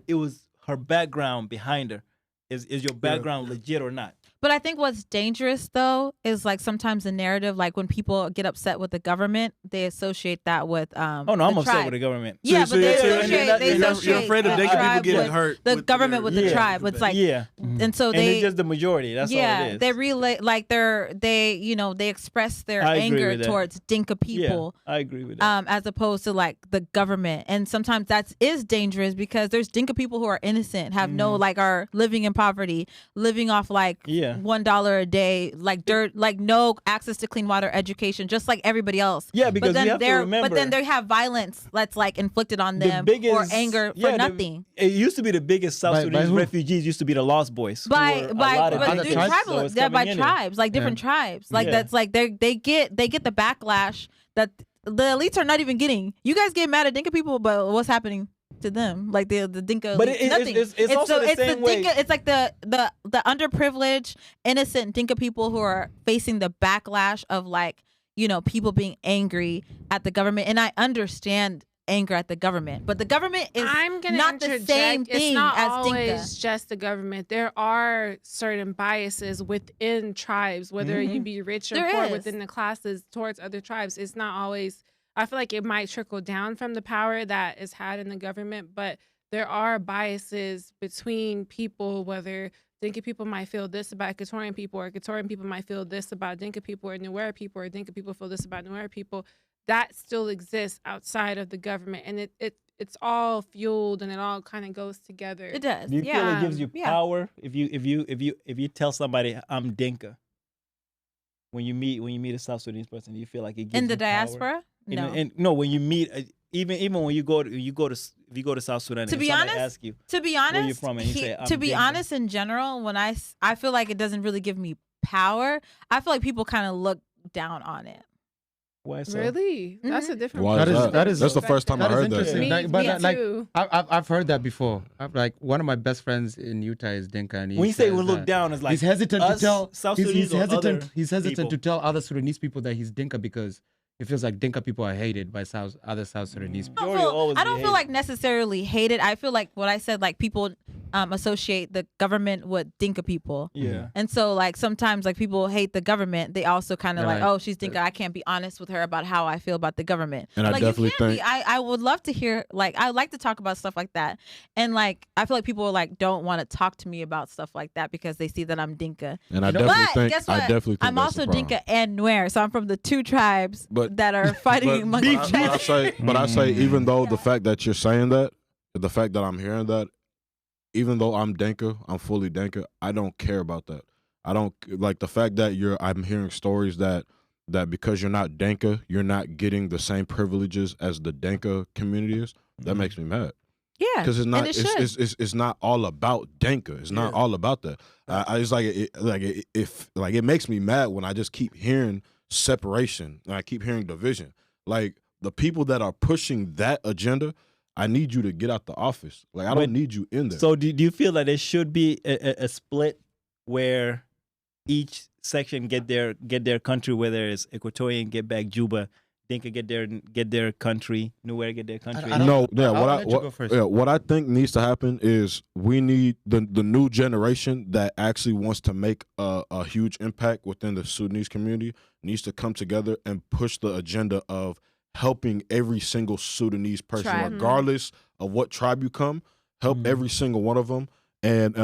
It was her background behind her. Is your background legit or not? But I think what's dangerous though is like sometimes the narrative, like when people get upset with the government, they associate that with I'm upset with the government. Yeah, but they associate you're afraid of Dinka people getting hurt. The government with the tribe. It's like and so it's just the majority. That's all it is. They relate like they express their anger towards Dinka people. Yeah, I agree with that. As opposed to like the government, and sometimes that is dangerous because there's Dinka people who are innocent, have are living in poverty, living off like $1 a day, like dirt, like no access to clean water, education, just like everybody else. Yeah, because you have to remember. But then they have violence that's like inflicted on them, or anger for nothing. It used to be the biggest South Sudanese refugees used to be the Lost Boys. By tribes, like different tribes. Like that's like they get the backlash that the elites are not even getting. You guys get mad at Dinka people, but what's happening to them? Like the Dinka, but nothing. It's also the same way. Dinka, it's like the underprivileged, innocent Dinka people who are facing the backlash of like people being angry at the government, and I understand anger at the government, but the government is not the same thing. It's not as always Dinka. just the government. There are certain biases within tribes, whether you be rich or poor, within the classes towards other tribes. It's not always. I feel like it might trickle down from the power that is had in the government, but there are biases between people, whether Dinka people might feel this about Equatorian people, or Equatorian people might feel this about Dinka people or Nuer people, or Dinka people feel this about Nuer people. that still exists outside of the government, and it's all fueled and it all kind of goes together. It does. Do you feel it gives you power if you tell somebody I'm Dinka? When you meet a South Sudanese person, do you feel like it gives in the you diaspora? Power? No, when you meet even when you go to South Sudan, to be honest, ask you, to be honest, where you from, and you say, to be Dinka. honest, in general, when I feel like it doesn't really give me power. I feel like people kind of look down on it. Why so? Really? That's a different. Why that's the first time I heard that. Me I've heard that before. Like one of my best friends in Utah is Dinka, and when you say we look down, it's like he's hesitant to tell. South Sudanese He's hesitant people. to tell other Sudanese people that he's Dinka because it feels like Dinka people are hated by other South Sudanese people. I don't feel like necessarily hated. I feel like what I said, like people associate the government with Dinka people. Yeah. And so like sometimes like people hate the government. They also kind of like, oh, she's Dinka. I can't be honest with her about how I feel about the government. And like, I definitely think I would love to hear, like, I like to talk about stuff like that. And like I feel like people like don't want to talk to me about stuff like that because they see that I'm Dinka. And I definitely guess what? I'm that's also the problem. Dinka and Nuer, so I'm from the two tribes that are fighting amongst each other. But I say, even though the fact that you're saying that, the fact that I'm hearing that, even though I'm Dinka, I'm fully Dinka, I don't care about that. I don't like the fact that I'm hearing stories that because you're not Dinka, you're not getting the same privileges as the Dinka community is. That makes me mad. Yeah, because it's not. And it's not all about Dinka. It's not all about that. It's like it makes me mad when I just keep hearing separation and I keep hearing division. Like the people that are pushing that agenda, I need you to get out the office. Like I don't need you in there. So do you feel that there should be a split where each section get their country, whether it's Equatorian get back Juba, Dinka get their country, Nuer get their country? What I think needs to happen is we need the new generation that actually wants to make a huge impact within the Sudanese community needs to come together and push the agenda of helping every single Sudanese person, regardless of what tribe you come, help every single one of them and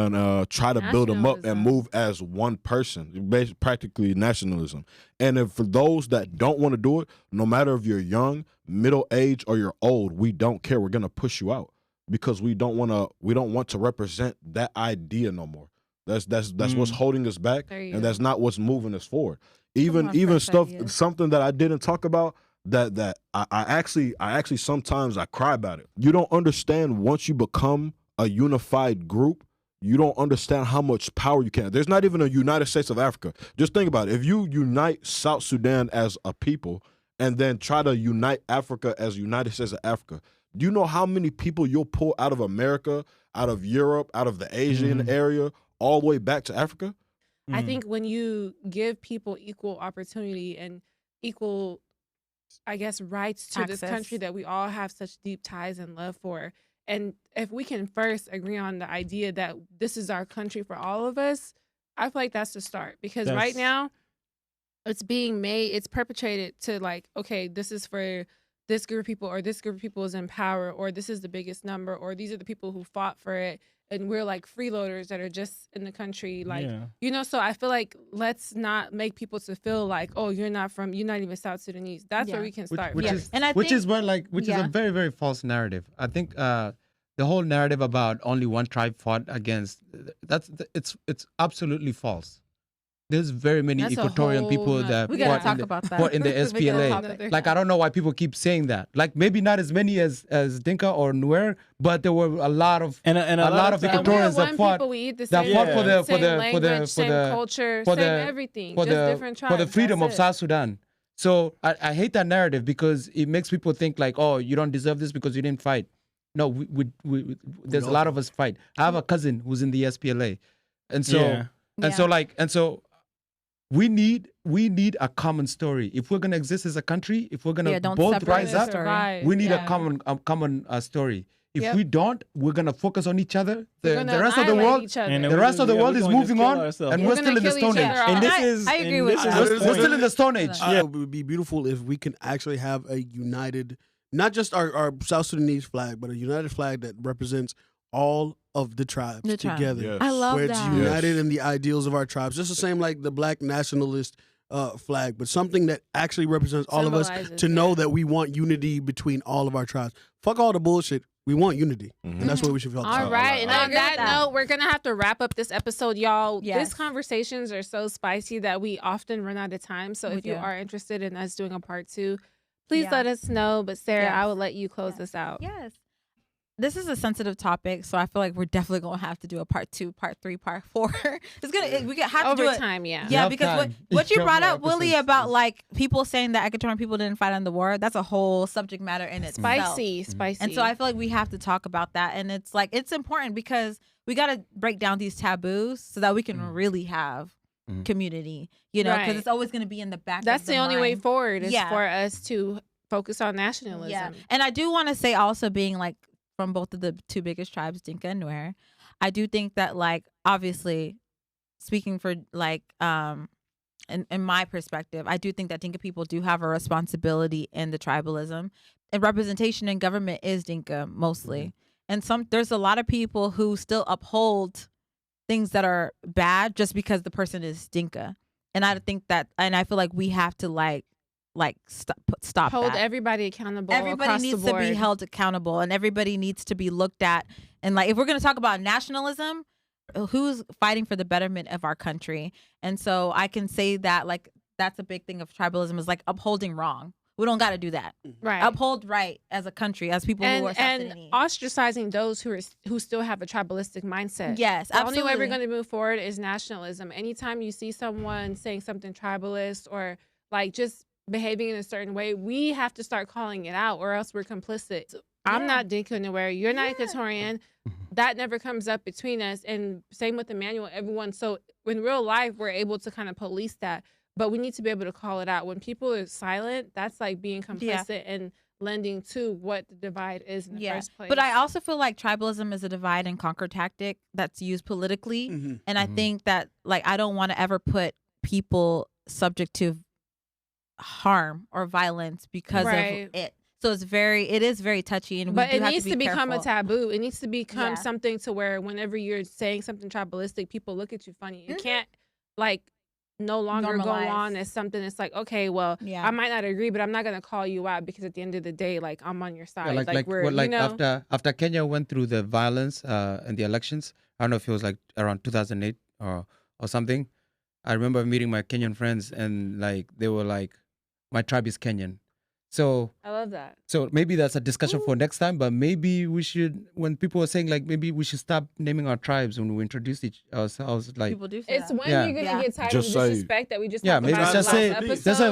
try to build them up and move as one person, practically nationalism. And if for those that don't want to do it, no matter if you're young, middle age, or you're old, we don't care. We're going to push you out because we don't want to represent that idea no more. That's what's holding us back, and that's not what's moving us forward. Even something that I didn't talk about, that I actually sometimes I cry about it. You don't understand once you become a unified group, you don't understand how much power you can. There's not even a United States of Africa. Just think about it. If you unite South Sudan as a people and then try to unite Africa as United States of Africa, do you know how many people you'll pull out of America, out of Europe, out of the Asian area, all the way back to Africa? I think when you give people equal opportunity and equal, I guess, rights to this country that we all have such deep ties and love for, and if we can first agree on the idea that this is our country for all of us, I feel like that's the start. Because right now, it's being made, it's perpetrated to like, okay, this is for this group of people, or this group of people is in power, or this is the biggest number, or these are the people who fought for it, and we're like freeloaders that are just in the country, like, you know. So I feel like let's not make people to feel like, oh, you're not even South Sudanese. That's where we can start. Which is a very, very false narrative. I think the whole narrative about only one tribe fought against, it's absolutely false. There's very many Equatorian people that fought in the SPLA. Like, I don't know why people keep saying that. Like, maybe not as many as Dinka or Nuer, but there were a lot of Equatorians that fought for the freedom of South Sudan. So I hate that narrative because it makes people think like, oh, you don't deserve this because you didn't fight. No, there's a lot of us fight. I have a cousin who's in the SPLA, and so we need a common story. If we're gonna exist as a country, if we're gonna both rise up, we need a common story. If we don't, we're gonna focus on each other. The rest of the world, is moving on, and we're still in the Stone Age. And I agree with that. We're still in the Stone Age. It would be beautiful if we can actually have a united, not just our South Sudanese flag, but a united flag that represents all of the tribes together. I love where that. It's united in the ideals of our tribes. Just the same like the black nationalist flag, but something that actually represents all of us to know that we want unity between all of our tribes. Fuck all the bullshit. We want unity, and that's what we should focus on. All right, and on that note, we're gonna have to wrap up this episode, y'all. These conversations are so spicy that we often run out of time. So if you are interested in us doing a part 2, please let us know. But Sarah, I will let you close this out. Yes. This is a sensitive topic, so I feel like we're definitely gonna have to do a part 2, part 3, part 4. We have to do it. Time, yeah, because what you brought up, Willie, about like people saying that Equatorian people didn't fight in the war, that's a whole subject matter in itself. Spicy. And so I feel like we have to talk about that, and it's like it's important because we got to break down these taboos so that we can really have community, you know, because it's always going to be in the back. That's of the the only mind. way forward is for us to focus on nationalism. Yeah, and I do want to say also being like from both of the 2 biggest tribes, Dinka and Nuer, I do think that like obviously speaking for like in my perspective, I do think that Dinka people do have a responsibility in the tribalism, and representation in government is Dinka mostly. And there's a lot of people who still uphold things that are bad just because the person is Dinka. And I think that, and I feel like we have to like stop hold that. Everybody accountable. Everybody needs to be held accountable, and everybody needs to be looked at. And like if we're going to talk about nationalism, who's fighting for the betterment of our country? And so I can say that like that's a big thing of tribalism is like upholding wrong. We don't got to do that. Right. Uphold right as a country, as people who are and Sudanese. Ostracizing those who still have a tribalistic mindset. Yes, the absolutely. only way we're going to move forward is nationalism. Anytime you see someone saying something tribalist or like just behaving in a certain way, we have to start calling it out, or else we're complicit. I'm not Dinka Nuer, you're not Equatorian. That never comes up between us. And same with Emmanuel, everyone. So in real life, we're able to kind of police that. But we need to be able to call it out. When people are silent, that's like being complicit and lending to what the divide is in the first place. But I also feel like tribalism is a divide and conquer tactic that's used politically. And I think that like I don't want to ever put people subject to harm or violence because of it. So it is very touchy, and but it needs to become careful. a taboo. It needs to become something to where whenever you're saying something tribalistic, people look at you funny. It can't like no longer go on as something that's like, okay, well, I might not agree, but I'm not gonna call you out because at the end of the day, like I'm on your side. After Kenya went through the violence in the elections, I don't know if it was like around 2008 or something. I remember meeting my Kenyan friends, and like they were like, my tribe is Kenyan. So I love that. So maybe that's a discussion for next time, but maybe we should, when people are saying like, maybe we should stop naming our tribes when we introduce ourselves. Like, people do say it's when you're going to get tired of the disrespect that we just talked maybe about just say,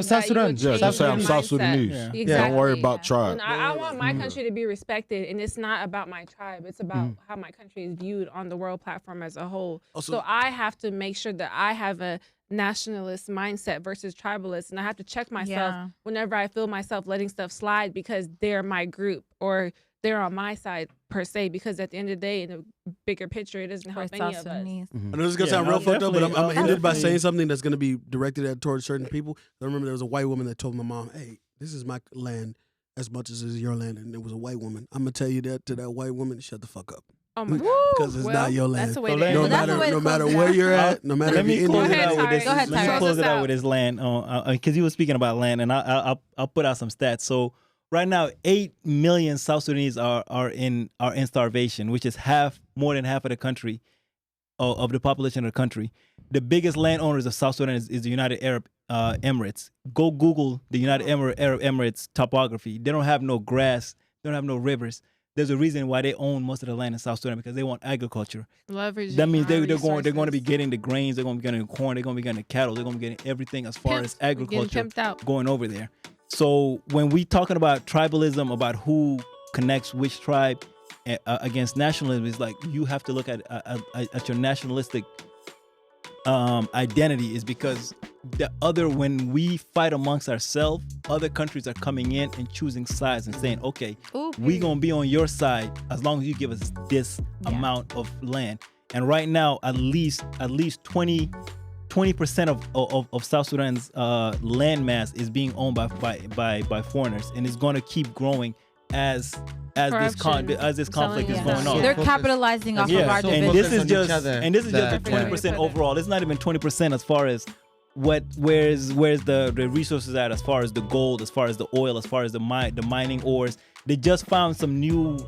South Sudan. Just say I'm South Sudanese. Exactly. Don't worry about tribe. I want my country to be respected, and it's not about my tribe. It's about how my country is viewed on the world platform as a whole. Also, so I have to make sure that I have a nationalist mindset versus tribalist, and I have to check myself whenever I feel myself letting stuff slide because they're my group or they're on my side per se, because at the end of the day, in the bigger picture, it doesn't help any of us. I know this is gonna sound real fucked up, but I'm gonna end it by saying something that's gonna be directed towards certain people. I remember there was a white woman that told my mom, "Hey, this is my land as much as it is your land," and it was a white woman. I'm gonna tell you that to that white woman, shut the fuck up. Oh my God. Because it's not your land. That's the way no matter where you're at, no matter let me close it out with this. Go ahead, let me close it out with his land, because he was speaking about land, and I'll put out some stats. So right now, 8 million South Sudanese are in starvation, which is more than half of the country, of the population of the country. The biggest landowners of South Sudan is the United Arab Emirates. Go Google the United Arab Emirates topography. They don't have no grass. They don't have no rivers. There's a reason why they own most of the land in South Sudan, because they want agriculture. Leveraging that means they're going to be getting the grains, they're going to be getting the corn, they're going to be getting the cattle, they're going to be getting everything as far as agriculture going over there. So when we talking about tribalism, about who connects which tribe against nationalism, it's like you have to look at your nationalistic identity, is because when we fight amongst ourselves, other countries are coming in and choosing sides and saying, okay, we gonna be on your side as long as you give us this amount of land. And right now, at least 20% of South Sudan's land mass is being owned by foreigners, and it's going to keep growing as this conflict is going on. They're capitalizing off of our division. And this is just the 20% overall. It's not even 20% as far as where's the resources at, as far as the gold, as far as the oil, as far as the mining ores. They just found some new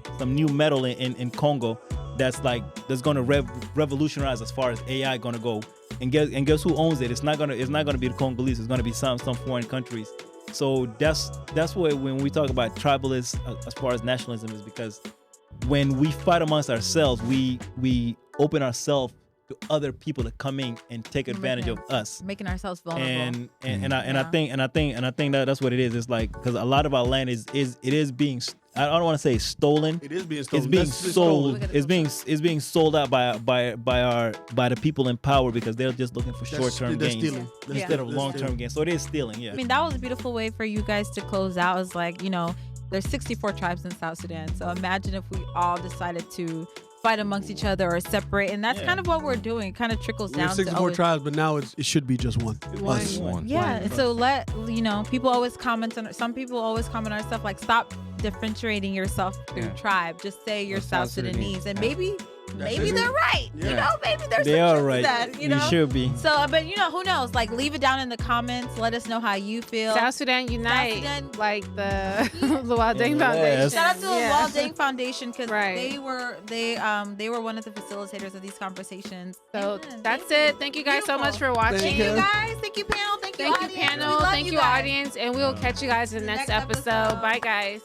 metal in Congo that's gonna revolutionize as far as AI gonna go. And guess who owns it? It's not gonna be the Congolese. It's gonna be some foreign countries. So that's why when we talk about tribalists as far as nationalism is, because when we fight amongst ourselves, we open ourselves to other people to come in and take advantage of us, making ourselves vulnerable. I think that's what it is. It's like, because a lot of our land is being, I don't want to say stolen. It is being stolen. It's being sold. It's being sold out by the people in power, because they're just looking for short-term gains instead of long-term gains. So it is stealing. Yeah. I mean, that was a beautiful way for you guys to close out. It's like, there's 64 tribes in South Sudan. So imagine if we all decided to fight amongst each other or separate, and that's kind of what we're doing. It kind of trickles down. 64 tribes, but now it should be just one. One. Yeah, and so people always comment on. Some people always comment on stuff like, stop differentiating yourself through tribe. Just say you're South Sudanese, and maybe they're right. Maybe they are right. That, you should be. So, but who knows? Like, leave it down in the comments. Let us know how you feel. South Sudan unite, like the Walding Foundation. Shout out to the Walding Foundation, because they were one of the facilitators of these conversations. So that's it. Thank you guys so much for watching. Thank you guys. Thank you, panel. Thank you, audience. Thank you, audience, and we will catch you guys in the next episode. Bye, guys.